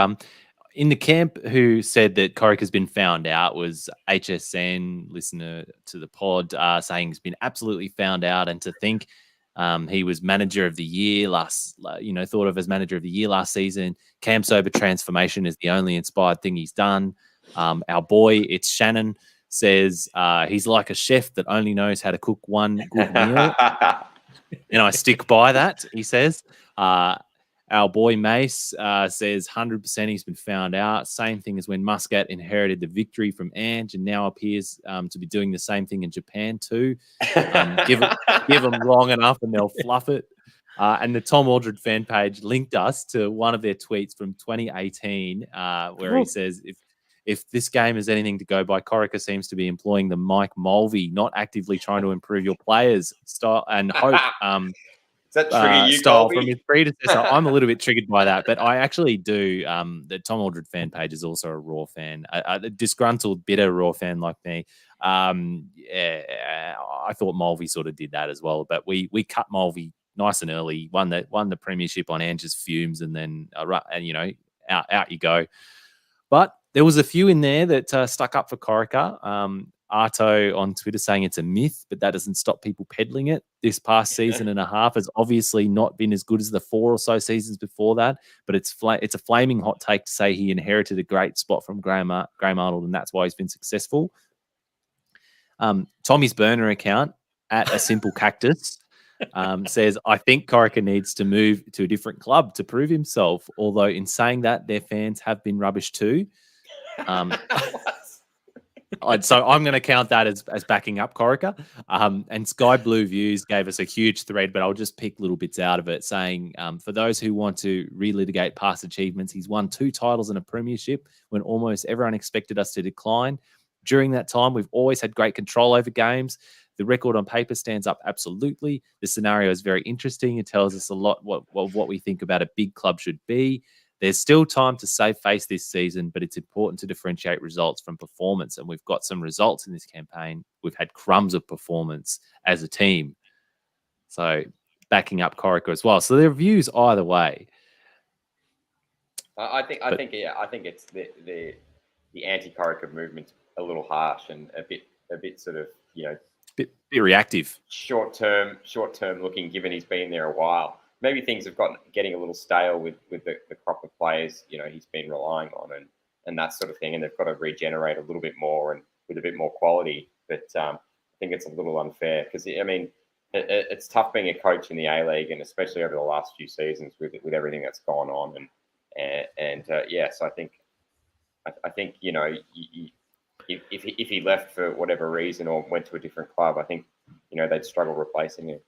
In the camp, who said that Corrick has been found out was HSN, listener to the pod, saying he's been absolutely found out, and to think he was manager of the year thought of as manager of the year last season. Cam Sober transformation is the only inspired thing he's done. Our boy, it's Shannon, says he's like a chef that only knows how to cook one good meal. And I stick by that, he says. Our boy Mace says 100% he's been found out. Same thing as when Muscat inherited the victory from Ange and now appears to be doing the same thing in Japan too. Give them long enough and they'll fluff it. And the Tom Aldred fan page linked us to one of their tweets from 2018 where he says, if this game is anything to go by, Corica seems to be employing the Mike Mulvey, not actively trying to improve your players style and hope that trigger you, style Colby? From his predecessor. I'm a little bit triggered by that, but I actually do. The Tom Aldred fan page is also a Raw fan, a disgruntled, bitter Raw fan like me. I thought Mulvey sort of did that as well, but we cut Mulvey nice and early, won the premiership on Ange's fumes, and then out you go. But there was a few in there that stuck up for Corica. Arto on Twitter saying it's a myth, but that doesn't stop people peddling it. This past season and a half has obviously not been as good as the 4 or so seasons before that, but it's a flaming hot take to say he inherited a great spot from Graham Arnold, and that's why he's been successful. Tommy's burner account at A Simple Cactus says, I think Corica needs to move to a different club to prove himself, although in saying that, their fans have been rubbish too. So I'm going to count that as backing up Corica. And Sky Blue Views gave us a huge thread, but I'll just pick little bits out of it, saying for those who want to relitigate past achievements, he's won 2 titles and a premiership when almost everyone expected us to decline. During that time, we've always had great control over games. The record on paper stands up absolutely. The scenario is very interesting. It tells us a lot what we think about a big club should be. There's still time to save face this season, but it's important to differentiate results from performance. And we've got some results in this campaign. We've had crumbs of performance as a team. So backing up Corica as well. So there are views either way. I think it's the anti-Corica movement's a little harsh and a bit sort of, bit reactive. Short term looking, given he's been there a while. Maybe things have getting a little stale with the crop of players, he's been relying on and that sort of thing. And they've got to regenerate a little bit more and with a bit more quality. But I think it's a little unfair because, it's tough being a coach in the A-League and especially over the last few seasons with everything that's gone on. So I think if he left for whatever reason or went to a different club, I think, they'd struggle replacing him.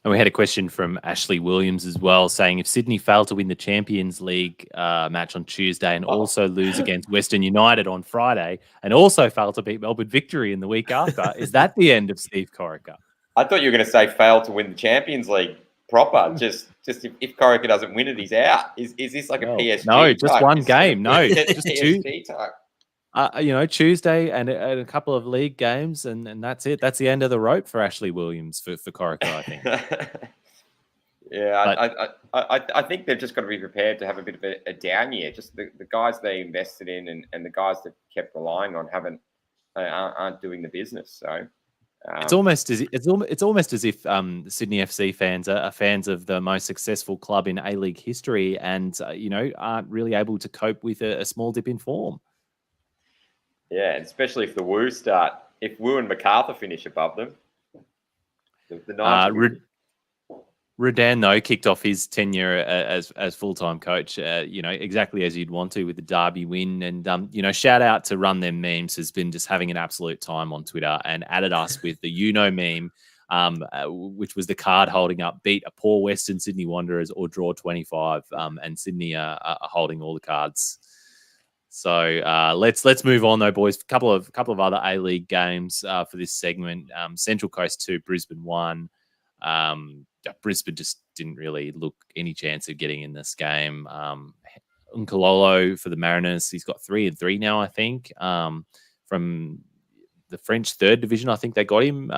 And we had a question from Ashley Williams as well, saying if Sydney fail to win the Champions League match on Tuesday and also lose against Western United on Friday and also fail to beat Melbourne Victory in the week after, is that the end of Steve Corica? I thought you were going to say fail to win the Champions League proper. Just if Corica doesn't win it, he's out. Is this like a PSG? No, just type? one game. No, just PSG type. Tuesday and a couple of league games, and that's it. That's the end of the rope for Ashley Williams for Corica, I think. I think they've just got to be prepared to have a bit of a down year. Just the guys they invested in and the guys that kept relying on aren't doing the business. So it's almost as if Sydney FC fans are fans of the most successful club in A-League history, and aren't really able to cope with a small dip in form. Yeah, and especially if the Woo start. If Woo and MacArthur finish above them, Rudan, though, kicked off his tenure as full-time coach, exactly as you'd want to with the Derby win. And, shout out to Run Them Memes, who's been just having an absolute time on Twitter and added us with the meme, which was the card holding up, beat a poor Western Sydney Wanderers or draw 25. And Sydney are holding all the cards. So let's move on though, boys. Couple of other A-League games for this segment. Central Coast 2, Brisbane 1. Brisbane just didn't really look any chance of getting in this game. Unkalolo for the Mariners, he's got 3-3 now, I think. From the French third division, I think they got him.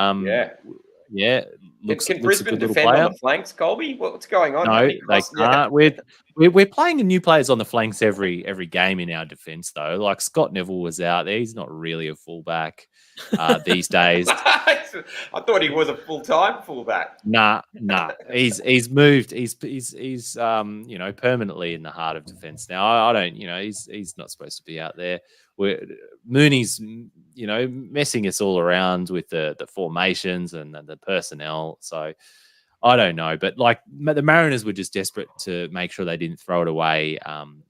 Yeah. Looks Can a Brisbane good little defend player. on the flanks, Colby? What's going on? No, they can't. We're playing new players on the flanks every game in our defence, though. Like Scott Neville was out there. He's not really a fullback these days. I thought he was a full-time fullback. Nah. He's moved. He's permanently in the heart of defence now. I don't. He's not supposed to be out there. Mooney's messing us all around with the formations and the personnel. So I don't know, but like the Mariners were just desperate to make sure they didn't throw it away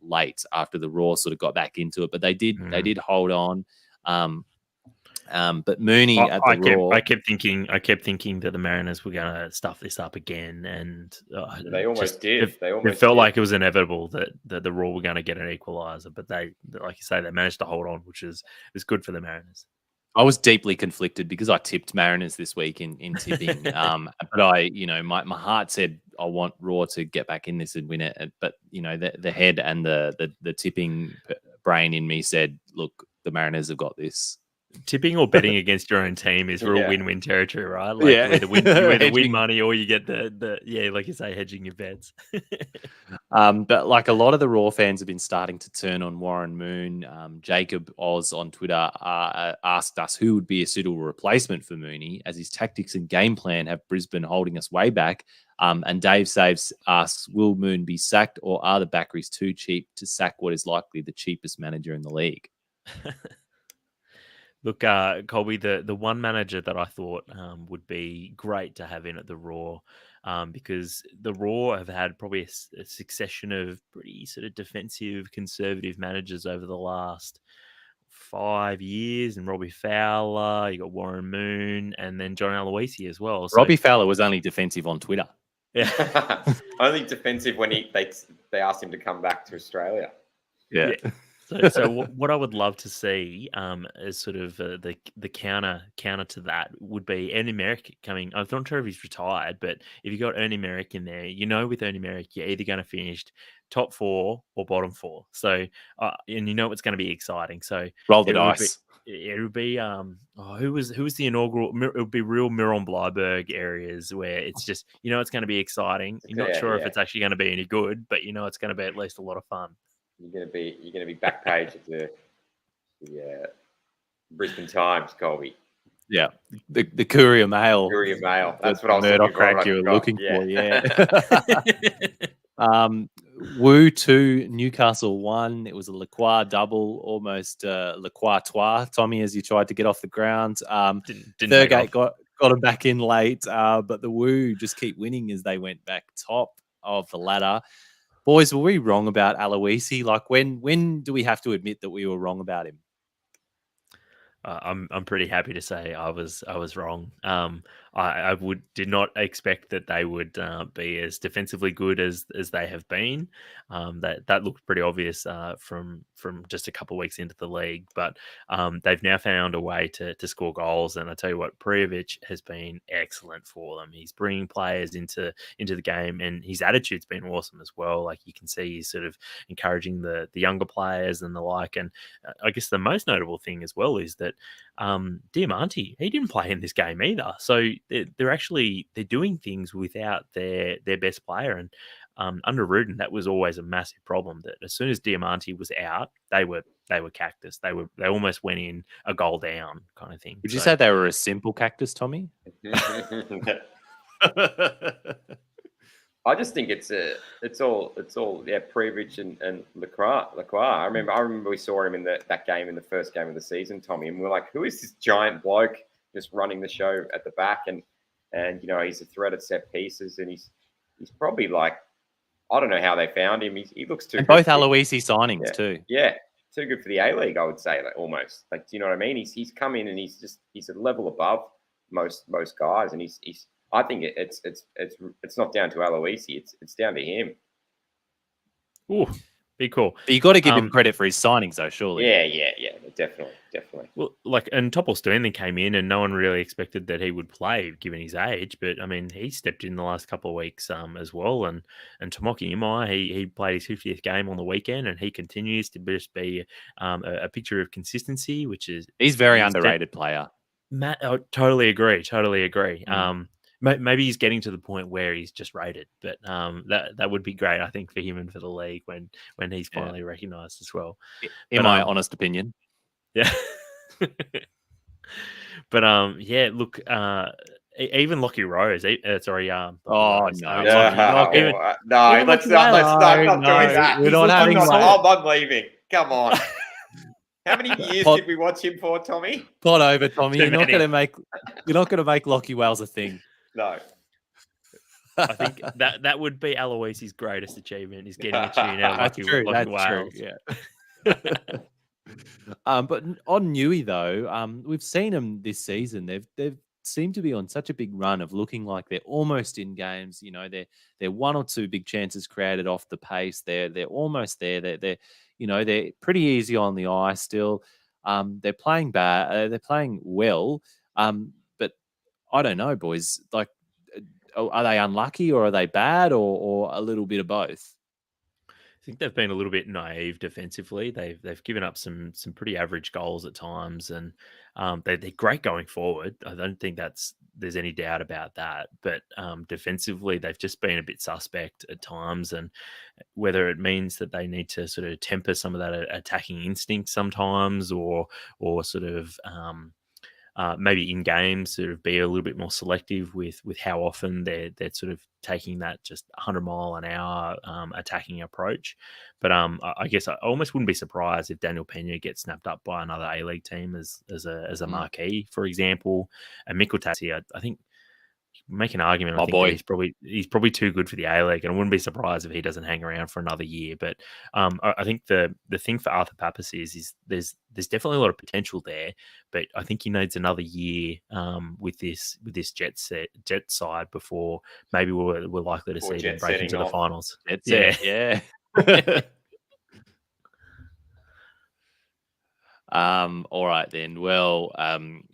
late after the Raw sort of got back into it, but they did hold on. But Mooney at the Raw, I kept thinking that the Mariners were going to stuff this up again, and they almost did. It felt like it was inevitable that the Raw were going to get an equaliser, but they, like you say, they managed to hold on, which is good for the Mariners. I was deeply conflicted because I tipped Mariners this week in tipping, but I, my heart said I want Raw to get back in this and win it, but the head and the tipping brain in me said, look, the Mariners have got this. Tipping or betting against your own team is real win-win territory, right? Like you either win money or you get the like you say, hedging your bets. But like a lot of the Raw fans have been starting to turn on Warren Moon. Jacob Oz on Twitter asked us who would be a suitable replacement for Mooney, as his tactics and game plan have Brisbane holding us way back. And Dave Saves asks, will Moon be sacked, or are the Backeries too cheap to sack what is likely the cheapest manager in the league? Look, Colby, the one manager that I thought would be great to have in at the Raw, because the Raw have had probably a succession of pretty sort of defensive, conservative managers over the last 5 years, and Robbie Fowler, you got Warren Moon, and then John Aloisi as well. So, Robbie Fowler was only defensive on Twitter. Yeah, only defensive when they asked him to come back to Australia. Yeah. So what I would love to see as sort of the counter to that would be Ernie Merrick coming. I'm not sure if he's retired, but if you got Ernie Merrick in there, with Ernie Merrick, you're either going to finish top 4 or bottom 4. So and it's going to be exciting. So roll the dice. It would be who was the inaugural? It would be real Miron Bleiberg areas where it's just it's going to be exciting. You're not sure if it's actually going to be any good, but it's going to be at least a lot of fun. You're gonna be back page of the Brisbane Times, Colby. Yeah, the Courier Mail. Courier Mail. That's what I was Murdoch crack you were looking for. Yeah. Woo 2, Newcastle 1. It was a Lacroix double, almost Lacroix trois. Tommie, as you tried to get off the ground. Thurgate got him back in late, but the Woo just keep winning as they went back top of the ladder. Boys, were we wrong about Aloisi? Like, when do we have to admit that we were wrong about him? I'm pretty happy to say I was wrong. I did not expect that they would be as defensively good as they have been. That looked pretty obvious from just a couple of weeks into the league, but they've now found a way to score goals. And I tell you what, Prijovic has been excellent for them. He's bringing players into the game, and his attitude's been awesome as well. Like you can see, he's sort of encouraging the younger players and the like. And I guess the most notable thing as well is that Diamante, he didn't play in this game either. So they're doing things without their best player. And under Rudin, that was always a massive problem. That as soon as Diamante was out, they were cactus. They almost went in a goal down kind of thing. Would you say they were a simple cactus, Tommie? I just think it's all Prijovic and Lacroix. I remember we saw him in that game in the first game of the season, Tommie, and we're like, who is this giant bloke just running the show at the back? And he's a threat at set pieces, and he's probably like, I don't know how they found him. He looks too. And both Aloisi signings too. Yeah, too good for the A-League, I would say, like, almost. Like, do you know what I mean? He's come in and he's a level above most guys, and he's. I think it's not down to Aloisi. It's down to him. Ooh, Be cool. But you got to give him credit for his signings, though, surely. Yeah, definitely. Well, and Topol Stanley came in, and no one really expected that he would play, given his age. But I mean, he stepped in the last couple of weeks as well. And Tomoki Imai, he played his 50th game on the weekend, and he continues to just be a picture of consistency, which is He's very underrated player. Matt, I totally agree. Maybe he's getting to the point where he's just rated, but that would be great, I think, for him and for the league when he's finally recognised as well. In my honest opinion, yeah. But look, even Lockie Rose. Sorry, no, let's not doing that. We're not having. I'm leaving. Come on. How many years did we watch him for, Tommy? Pot over, Tommy. You're not going to make Lockie Wales a thing. No. I think that would be Aloisi's greatest achievement is getting a tune out of Lockie Wales. True, yeah. But on Newey though, we've seen them this season. They've seemed to be on such a big run of looking like they're almost in games. You know, they're one or two big chances created off the pace. They're almost there. They're pretty easy on the eye still. They're playing bad. They're playing well. But I don't know, boys. Like, are they unlucky or are they bad or a little bit of both? I think they've been a little bit naive defensively. They've given up some pretty average goals at times, and they're great going forward. I don't think there's any doubt about that. But defensively, they've just been a bit suspect at times, and whether it means that they need to sort of temper some of that attacking instinct sometimes, or sort of maybe in games sort of be a little bit more selective with how often they're sort of taking that just 100 mile an hour attacking approach. But I guess I almost wouldn't be surprised if Daniel Pena gets snapped up by another A-League team as a marquee, for example. And Mikkel Tassi, I think make an argument. I think that he's probably too good for the A-League, and I wouldn't be surprised if he doesn't hang around for another year. But I think the thing for Arthur Papas is there's definitely a lot of potential there, but I think he needs another year with this Jet side before maybe we're likely to see them break into the finals. Yeah. All right then. Well,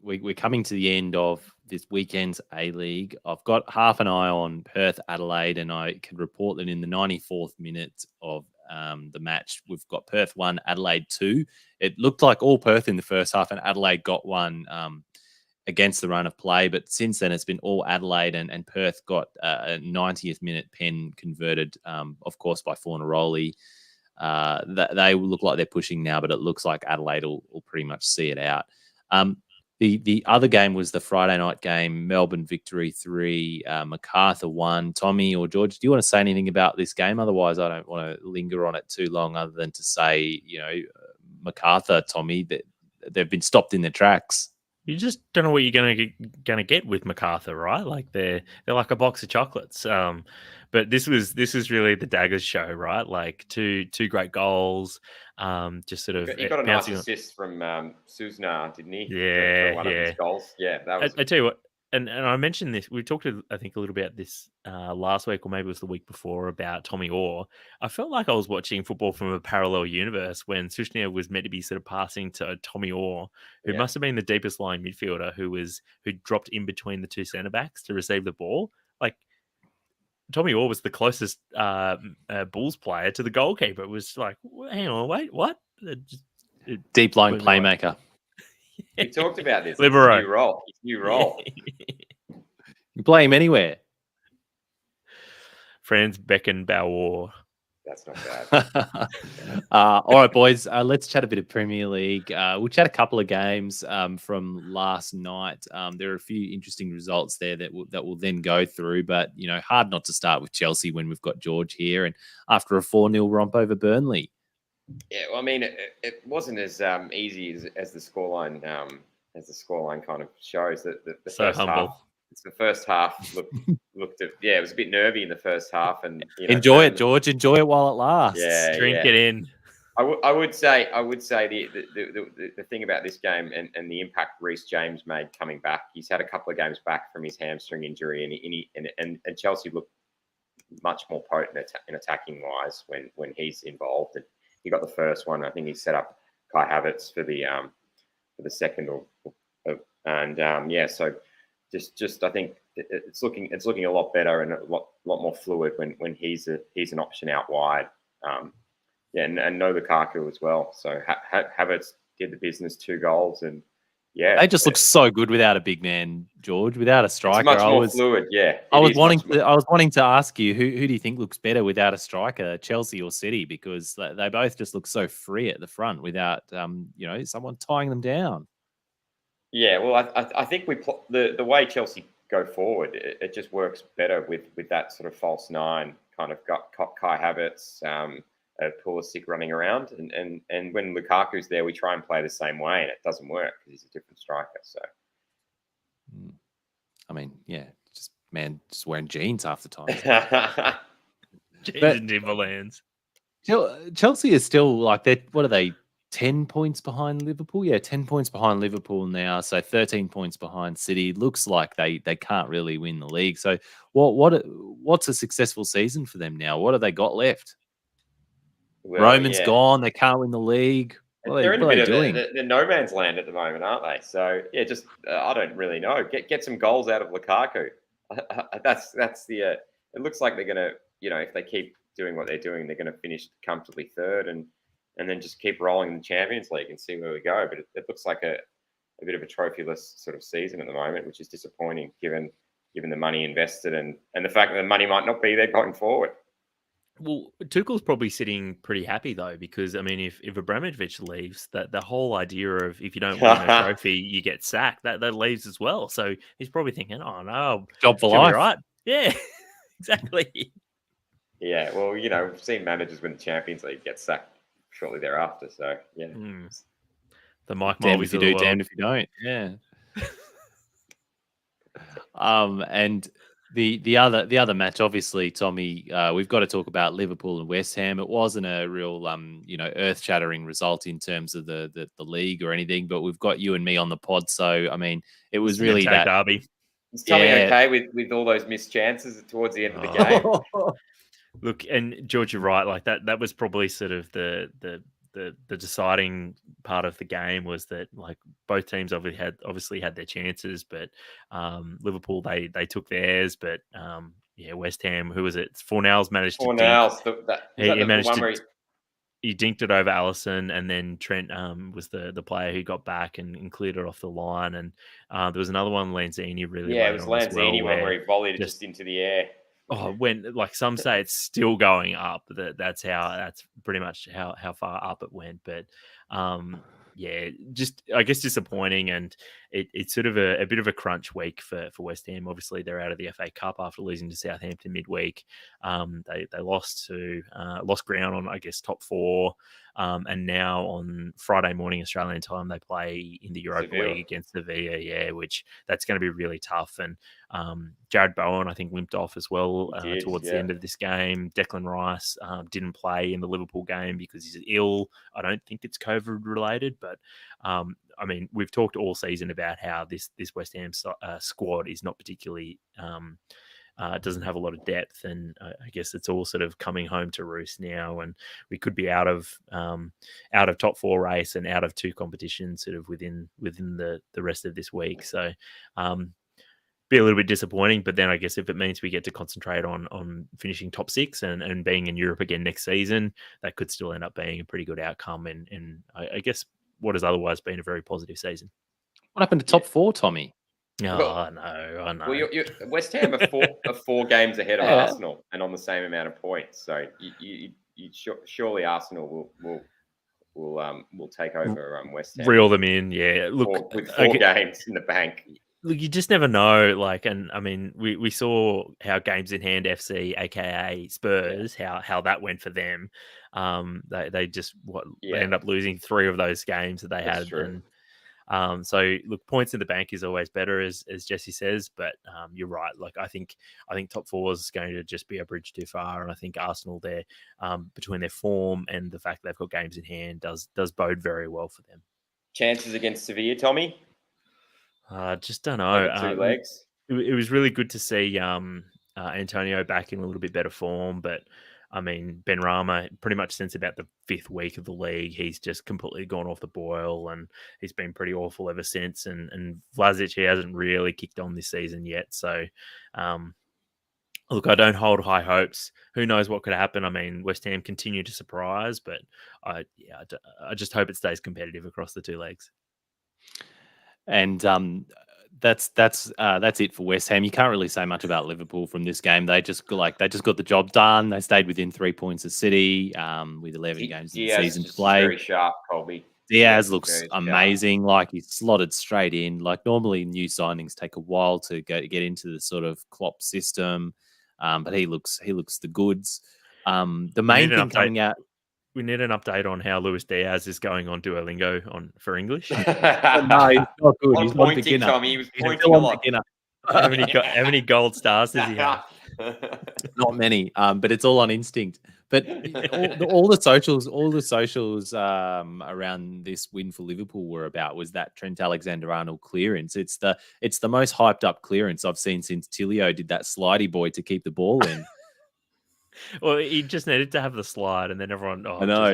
we're coming to the end of this weekend's A-League. I've got half an eye on Perth Adelaide, and I can report that in the 94th minute of the match, we've got Perth 1, Adelaide 2. It looked like all Perth in the first half, and Adelaide got one against the run of play. But since then, it's been all Adelaide, and Perth got a 90th minute pen converted, of course, by Fornaroli. They look like they're pushing now, but it looks like Adelaide will pretty much see it out. The other game was the Friday night game, Melbourne victory 3, MacArthur 1. Tommy or George, do you want to say anything about this game? Otherwise, I don't want to linger on it too long other than to say, MacArthur, Tommy, they've been stopped in their tracks. You just don't know what you're gonna get with MacArthur, right? Like they're like a box of chocolates. But this was really the Daggers show, right? Like two great goals. Just sort of he got a nice assist from Susna, didn't he? Yeah, for one of his goals. Yeah, that was. I tell you what, and I mentioned this. We talked, I think, a little bit about this last week, or maybe it was the week before, about Tommy Orr. I felt like I was watching football from a parallel universe when Susna was meant to be sort of passing to Tommy Orr, who must have been the deepest lying midfielder, who dropped in between the two centre backs to receive the ball. Like, Tommy Orr was the closest Bulls player to the goalkeeper. It was like, hang on, wait, what? Deep lying playmaker. We talked about this. Libero. New role. You play him anywhere. Franz Beckenbauer. That's not bad. All right, boys. Let's chat a bit of Premier League. We'll chat a couple of games from last night. There are a few interesting results there that we'll then go through. But hard not to start with Chelsea when we've got George here, and after a 4-0 romp over Burnley. Yeah, well, I mean, it wasn't as easy as the scoreline kind of shows. That the so first humble. half. The first half looked at, it was a bit nervy in the first half, and enjoy it, George. Enjoy it while it lasts. Yeah, drink it in. I would say the thing about this game and the impact Reece James made coming back. He's had a couple of games back from his hamstring injury, and Chelsea looked much more potent in attacking wise when he's involved. And he got the first one. I think he set up Kai Havertz for the second, so just I think it's looking a lot better and a lot more fluid when he's an option out wide. And no Lukaku as well. So Havertz did the business, 2 goals, and they just look so good without a big man, George, without a striker. It's much more fluid. Yeah, I was wanting to ask you who do you think looks better without a striker, Chelsea or City, because they both just look so free at the front without someone tying them down. Yeah, well, I think the way Chelsea go forward, it just works better with that sort of false 9 kind of got Kai Havertz, Pulisic running around, and when Lukaku's there, we try and play the same way, and it doesn't work because he's a different striker. So, I mean, yeah, just wearing jeans half the time. Jeans and Timberlands. Chelsea is still what are they? 10 points behind Liverpool? Yeah, 10 points behind Liverpool now. So 13 points behind City. Looks like they can't really win the league. So what's a successful season for them now? What have they got left? Well, Roman's gone. They can't win the league. They're in a bit of the no man's land at the moment, aren't they? So yeah, just I don't really know. Get some goals out of Lukaku. That's the. It looks like they're gonna, if they keep doing what they're doing, they're gonna finish comfortably third and then just keep rolling in the Champions League and see where we go. But it looks like a bit of a trophyless sort of season at the moment, which is disappointing given the money invested and the fact that the money might not be there going forward. Well, Tuchel's probably sitting pretty happy though, because I mean, if Abramovich leaves, that the whole idea of if you don't win a trophy, you get sacked, that leaves as well. So he's probably thinking, oh no, job for life, right? Yeah, exactly. Yeah, well, we've seen managers win the Champions League get sacked shortly thereafter. So yeah, the Mike damned if you do, damned if you don't. Yeah. And the other match, obviously, Tommie, we've got to talk about Liverpool and West Ham. It wasn't a real earth-shattering result in terms of the league or anything, but we've got you and me on the pod, so I mean, it was really that derby. Is Tommie okay with all those missed chances towards the end of the game? Look, and George, you're right. Like that was probably sort of the deciding part of the game, was that like both teams obviously had their chances, but Liverpool they took theirs, but West Ham, who was it? Fornals managed to dink. He dinked it over Alisson, and then Trent was the player who got back and cleared it off the line, and there was another one, Lanzini, really. Yeah, it was Lanzini one where he volleyed it just into the air. Oh, when like some say it's still going up. That's pretty much how far up it went. But just I guess disappointing, and it's sort of a bit of a crunch week for West Ham. Obviously, they're out of the FA Cup after losing to Southampton midweek. They lost ground on, I guess, top 4. And now on Friday morning Australian time, they play in the Europa League against Sevilla, which that's going to be really tough. And Jared Bowen, I think, limped off as well towards the end of this game. Declan Rice didn't play in the Liverpool game because he's ill. I don't think it's COVID related, but I mean, we've talked all season about how this West Ham squad is not particularly doesn't have a lot of depth, and I guess it's all sort of coming home to roost now, and we could be out of top 4 race and out of 2 competitions sort of within the rest of this week. So be a little bit disappointing, but then I guess if it means we get to concentrate on finishing top 6 and being in Europe again next season, that could still end up being a pretty good outcome, and I guess what has otherwise been a very positive season. What happened to top 4, Tommie? I know. Well, West Ham are 4 games ahead of Arsenal and on the same amount of points. So surely Arsenal will take over West Ham. Reel them in, yeah. Look, with 4 games in the bank. Look, you just never know. Like, and I mean, we saw how games in hand FC, aka Spurs, how that went for them. They just ended up losing 3 of those games that they had. True. And so look, points in the bank is always better, as Jesse says, but you're right. Like I think top 4 is going to just be a bridge too far, and I think Arsenal there, between their form and the fact they've got games in hand, does bode very well for them. Chances against Sevilla, Tommie? Just don't know. 2 legs. It was really good to see Antonio back in a little bit better form, but I mean, Ben Rama, pretty much since about the 5th week of the league, he's just completely gone off the boil, and he's been pretty awful ever since. And Vlasic, he hasn't really kicked on this season yet. So, look, I don't hold high hopes. Who knows what could happen? I mean, West Ham continue to surprise, but I just hope it stays competitive across the two legs. And that's it for West Ham. You can't really say much about Liverpool from this game. They just got the job done. They stayed within 3 points of City with 11 games in the season to play. Very sharp, Colby. Diaz looks amazing. Like, he's slotted straight in. Like, normally new signings take a while to get into the sort of Klopp system, but he looks the goods. The main thing coming out. We need an update on how Luis Diaz is going on Duolingo for English. No, he's not good. He's not beginner. Tommie. He was pointing a lot. How many gold stars does he have? Not many, but it's all on instinct. But all the socials around this win for Liverpool were about was that Trent Alexander-Arnold clearance. It's the most hyped up clearance I've seen since Tilio did that slidey boy to keep the ball in. Well, he just needed to have the slide, and then everyone. I know.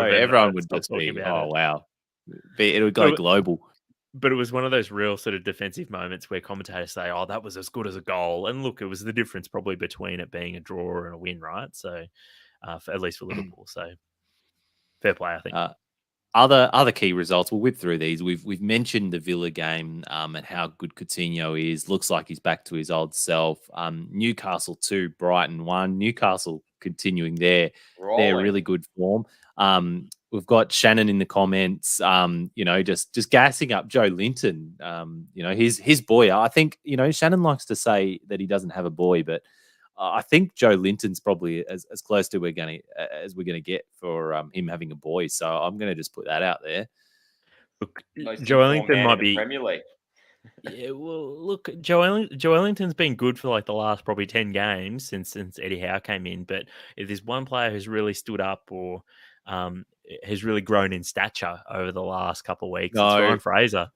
Everyone would just be, wow. It would go global. But it was one of those real sort of defensive moments where commentators say, "Oh, that was as good as a goal." And look, it was the difference probably between it being a draw and a win, right? So, at least for Liverpool, so fair play, I think. Other key results. We'll whip through these. We've mentioned the Villa game and how good Coutinho is. Looks like he's back to his old self. Newcastle 2, Brighton 1. Newcastle continuing their really good form. We've got Shannon in the comments, just gassing up Joe Linton. His boy. I think, Shannon likes to say that he doesn't have a boy, but I think Joe Linton's probably as close to we're gonna get for him having a boy. So I'm gonna just put that out there. Look, Joe Ellington might be Premier League. Yeah, well, look, Joe Ellington's been good for like the last probably 10 games since Eddie Howe came in. But if there's one player who's really stood up or has really grown in stature over the last couple of weeks, it's Ryan Fraser.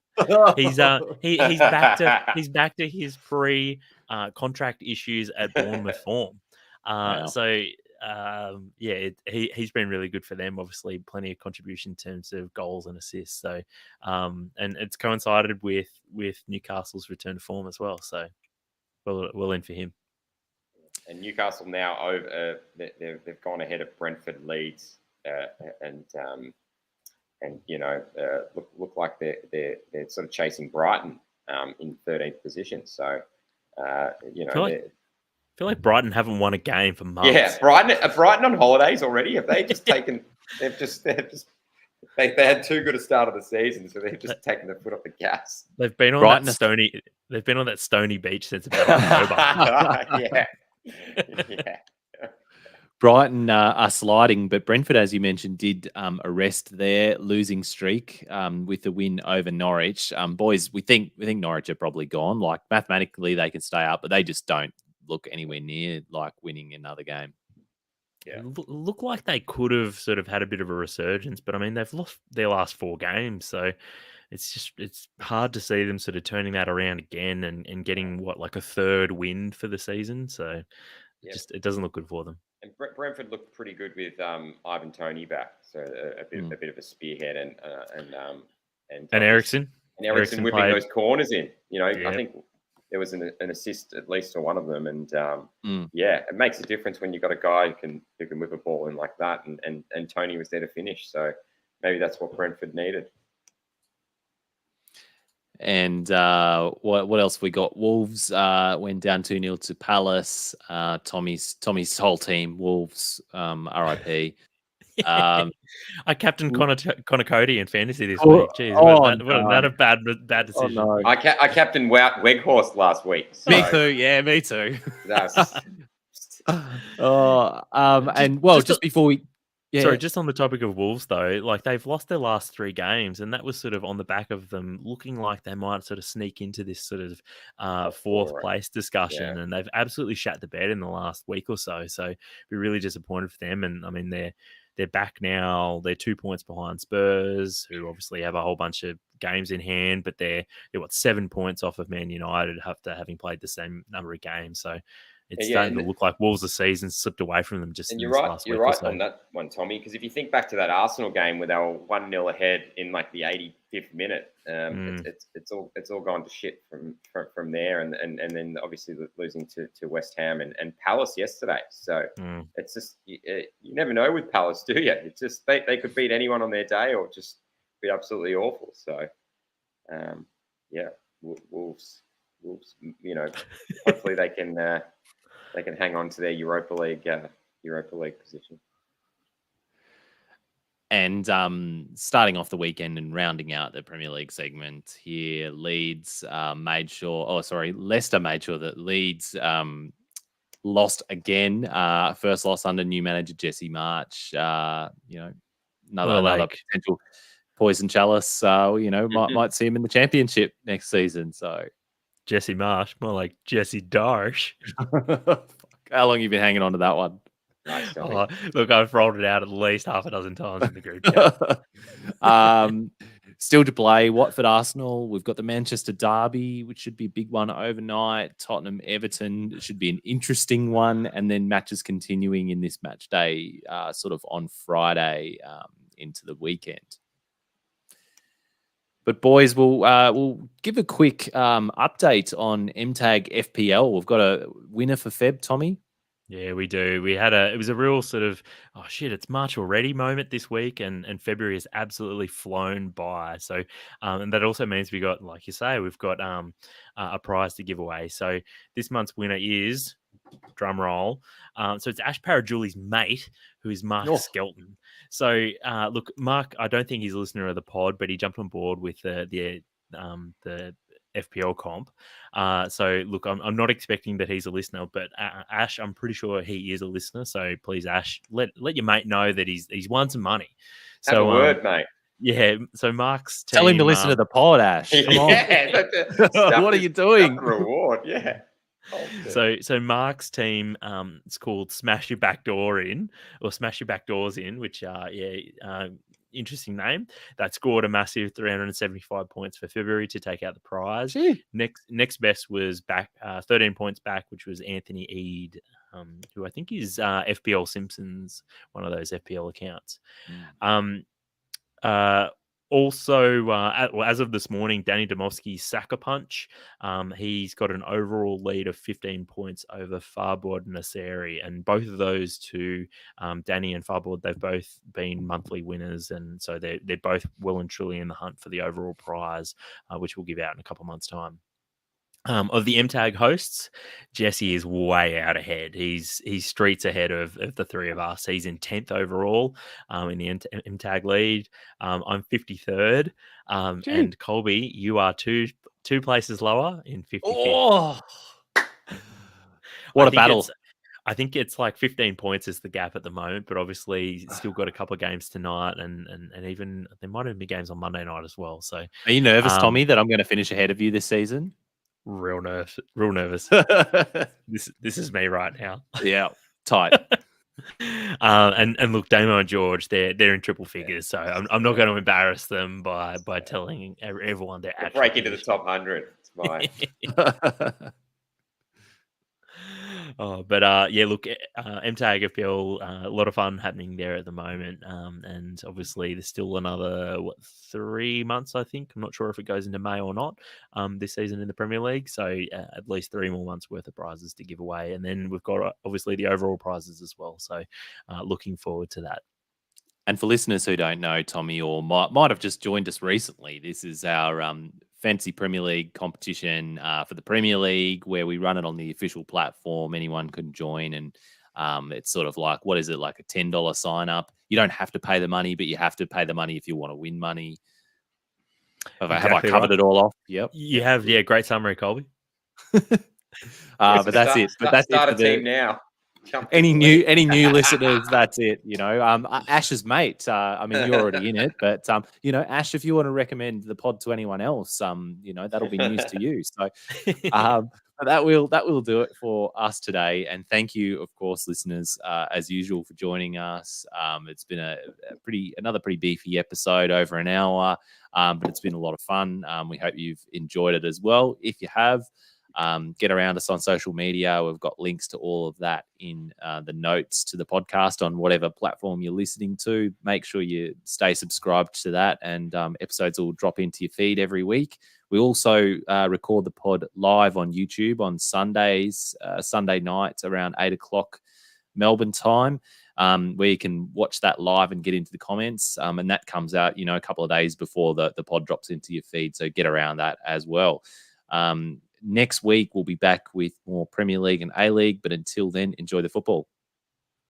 He's back to his pre-contract issues at Bournemouth form. Wow. So he's been really good for them. Obviously, plenty of contribution in terms of goals and assists. So, and it's coincided with Newcastle's return to form as well. So, well in for him. And Newcastle now over. They've gone ahead of Brentford, Leeds, and look like they're sort of chasing Brighton in 13th position. So, I feel like Brighton haven't won a game for months. Yeah, Brighton on holidays already. Have they just taken? They had too good a start of the season, so they've just taken the foot off the gas. They've been on that stony. They've been on that stony beach since about October. Yeah. Brighton are sliding, but Brentford, as you mentioned, did arrest their losing streak with the win over Norwich. Boys, we think Norwich are probably gone. Like, mathematically, they can stay up, but they just don't look anywhere near like winning another game. Yeah, look like they could have sort of had a bit of a resurgence, but I mean they've lost their last 4 games, so it's hard to see them sort of turning that around again and getting like a 3rd win for the season. So it doesn't look good for them. And Brentford looked pretty good with Ivan Toney back, so a bit of a spearhead and Ericsson. And Ericsson whipping those corners in. Yep. I think there was an assist at least for one of them, and it makes a difference when you've got a guy who can whip a ball in like that, and Tony was there to finish, so maybe that's what Brentford needed. And what else we got? Wolves went down 2-0 to Palace. Tommy's whole team, Wolves, RIP. I captained Connor Cody in fantasy this week. Jeez, what a bad decision. Oh, no. I captained Weghorst last week. So. Me too. Yeah, me too. Just before we. Yeah. Sorry, just on the topic of Wolves, though, like they've lost their last 3 games, and that was sort of on the back of them looking like they might sort of sneak into this sort of 4th place discussion, and they've absolutely shat the bed in the last week or so. So we're really disappointed for them, and I mean they're back now. They're 2 points behind Spurs, who obviously have a whole bunch of games in hand, but they're 7 points off of Man United after having played the same number of games. So it's Yeah, starting to look like Wolves' season slipped away from them just and in you're this right. last You're week or right so. on that one, Tommie. Because if you think back to that Arsenal game where they were 1-0 ahead in like the 85th minute, it's all gone to shit from there, and then obviously losing to West Ham and Palace yesterday. So it's just you never know with Palace, do you? It's just they could beat anyone on their day or just be absolutely awful. So yeah, Wolves, hopefully they can hang on to their Europa League position. And starting off the weekend and rounding out the Premier League segment here, Leicester made sure that Leeds lost again. First loss under new manager Jesse March. Another potential poison chalice. Might see him in the championship next season. So Jesse Marsh, more like Jesse Darsh. How long have you been hanging on to that one? Nice, look, I've rolled it out at least half a dozen times in the group chat. Still to play, Watford Arsenal. We've got the Manchester Derby, which should be a big one overnight. Tottenham Everton should be an interesting one, and then matches continuing in this match day, sort of on Friday into the weekend. But boys, we'll give a quick update on MTAG FPL. We've got a winner for Feb, Tommie. Yeah, we do. It was a real sort of, oh shit, it's March already moment this week, and February has absolutely flown by. So, and that also means we got, like you say, we've got a prize to give away. So this month's winner is, drum roll. So it's Ash Parajuli's mate, who is Mark Skelton. So look, Mark, I don't think he's a listener of the pod, but he jumped on board with the FPL comp. So look, I'm not expecting that he's a listener, but Ash, I'm pretty sure he is a listener. So please, Ash, let your mate know that he's won some money. Have a word, mate. Yeah. So Mark's team, tell him to listen to the pod, Ash. Come on. What are you doing? Reward, yeah. So Mark's team, it's called Smash Your Back Door In, or Smash Your Back Doors In, which interesting name. That scored a massive 375 points for February to take out the prize. Gee. Next best was back 13 points back, which was Anthony Eade, who I think is FPL Simpsons, one of those FPL accounts. Also, as of this morning, Danny Domowski's Saka Punch, he's got an overall lead of 15 points over Farbord Nasseri, and both of those two, Danny and Farbord, they've both been monthly winners, and so they're both well and truly in the hunt for the overall prize, which we'll give out in a couple of months' time. Of the MTAG hosts, Jesse is way out ahead. He's streets ahead of the three of us. He's in 10th overall in the MTAG lead. I'm 53rd. And Colby, you are two places lower in 55th. Oh, what a battle. I think it's like 15 points is the gap at the moment, but obviously still got a couple of games tonight, and even there might even be games on Monday night as well. So, are you nervous, Tommie, that I'm going to finish ahead of you this season? Real nervous. This is me right now. Yeah, tight. And look, Damo and George, they're in triple figures, so I'm not going to embarrass them by telling everyone they're actually break into the top 100. It's fine. Yeah, look, MTAG FPL, a lot of fun happening there at the moment, and obviously there's still another 3 months, I think. I'm not sure if it goes into May or not this season in the Premier League, so at least 3 more months worth of prizes to give away, and then we've got obviously the overall prizes as well, so looking forward to that. And for listeners who don't know, Tommie, or might have just joined us recently, this is our fancy Premier League competition for the Premier League, where we run it on the official platform. Anyone can join, and it's sort of like, what is it, like a $10 sign up? You don't have to pay the money, but you have to pay the money if you want to win money. Have I covered it all off? Yep. You have, yeah. Great summary, Colby. But that's it. But that's start it. A team now. Any new listeners, that's it. Ash's mate. I mean, you're already in it, but Ash, if you want to recommend the pod to anyone else, that'll be news to you. So, that will do it for us today. And thank you, of course, listeners, as usual, for joining us. It's been another pretty beefy episode, over an hour, but it's been a lot of fun. We hope you've enjoyed it as well. If you have, Get around us on social media. We've got links to all of that in the notes to the podcast on whatever platform you're listening to. Make sure you stay subscribed to that, and episodes will drop into your feed every week. We also record the pod live on YouTube on Sundays, Sunday nights around 8 o'clock Melbourne time, where you can watch that live and get into the comments. And that comes out, a couple of days before the pod drops into your feed. So get around that as well. Next week, we'll be back with more Premier League and A-League. But until then, enjoy the football.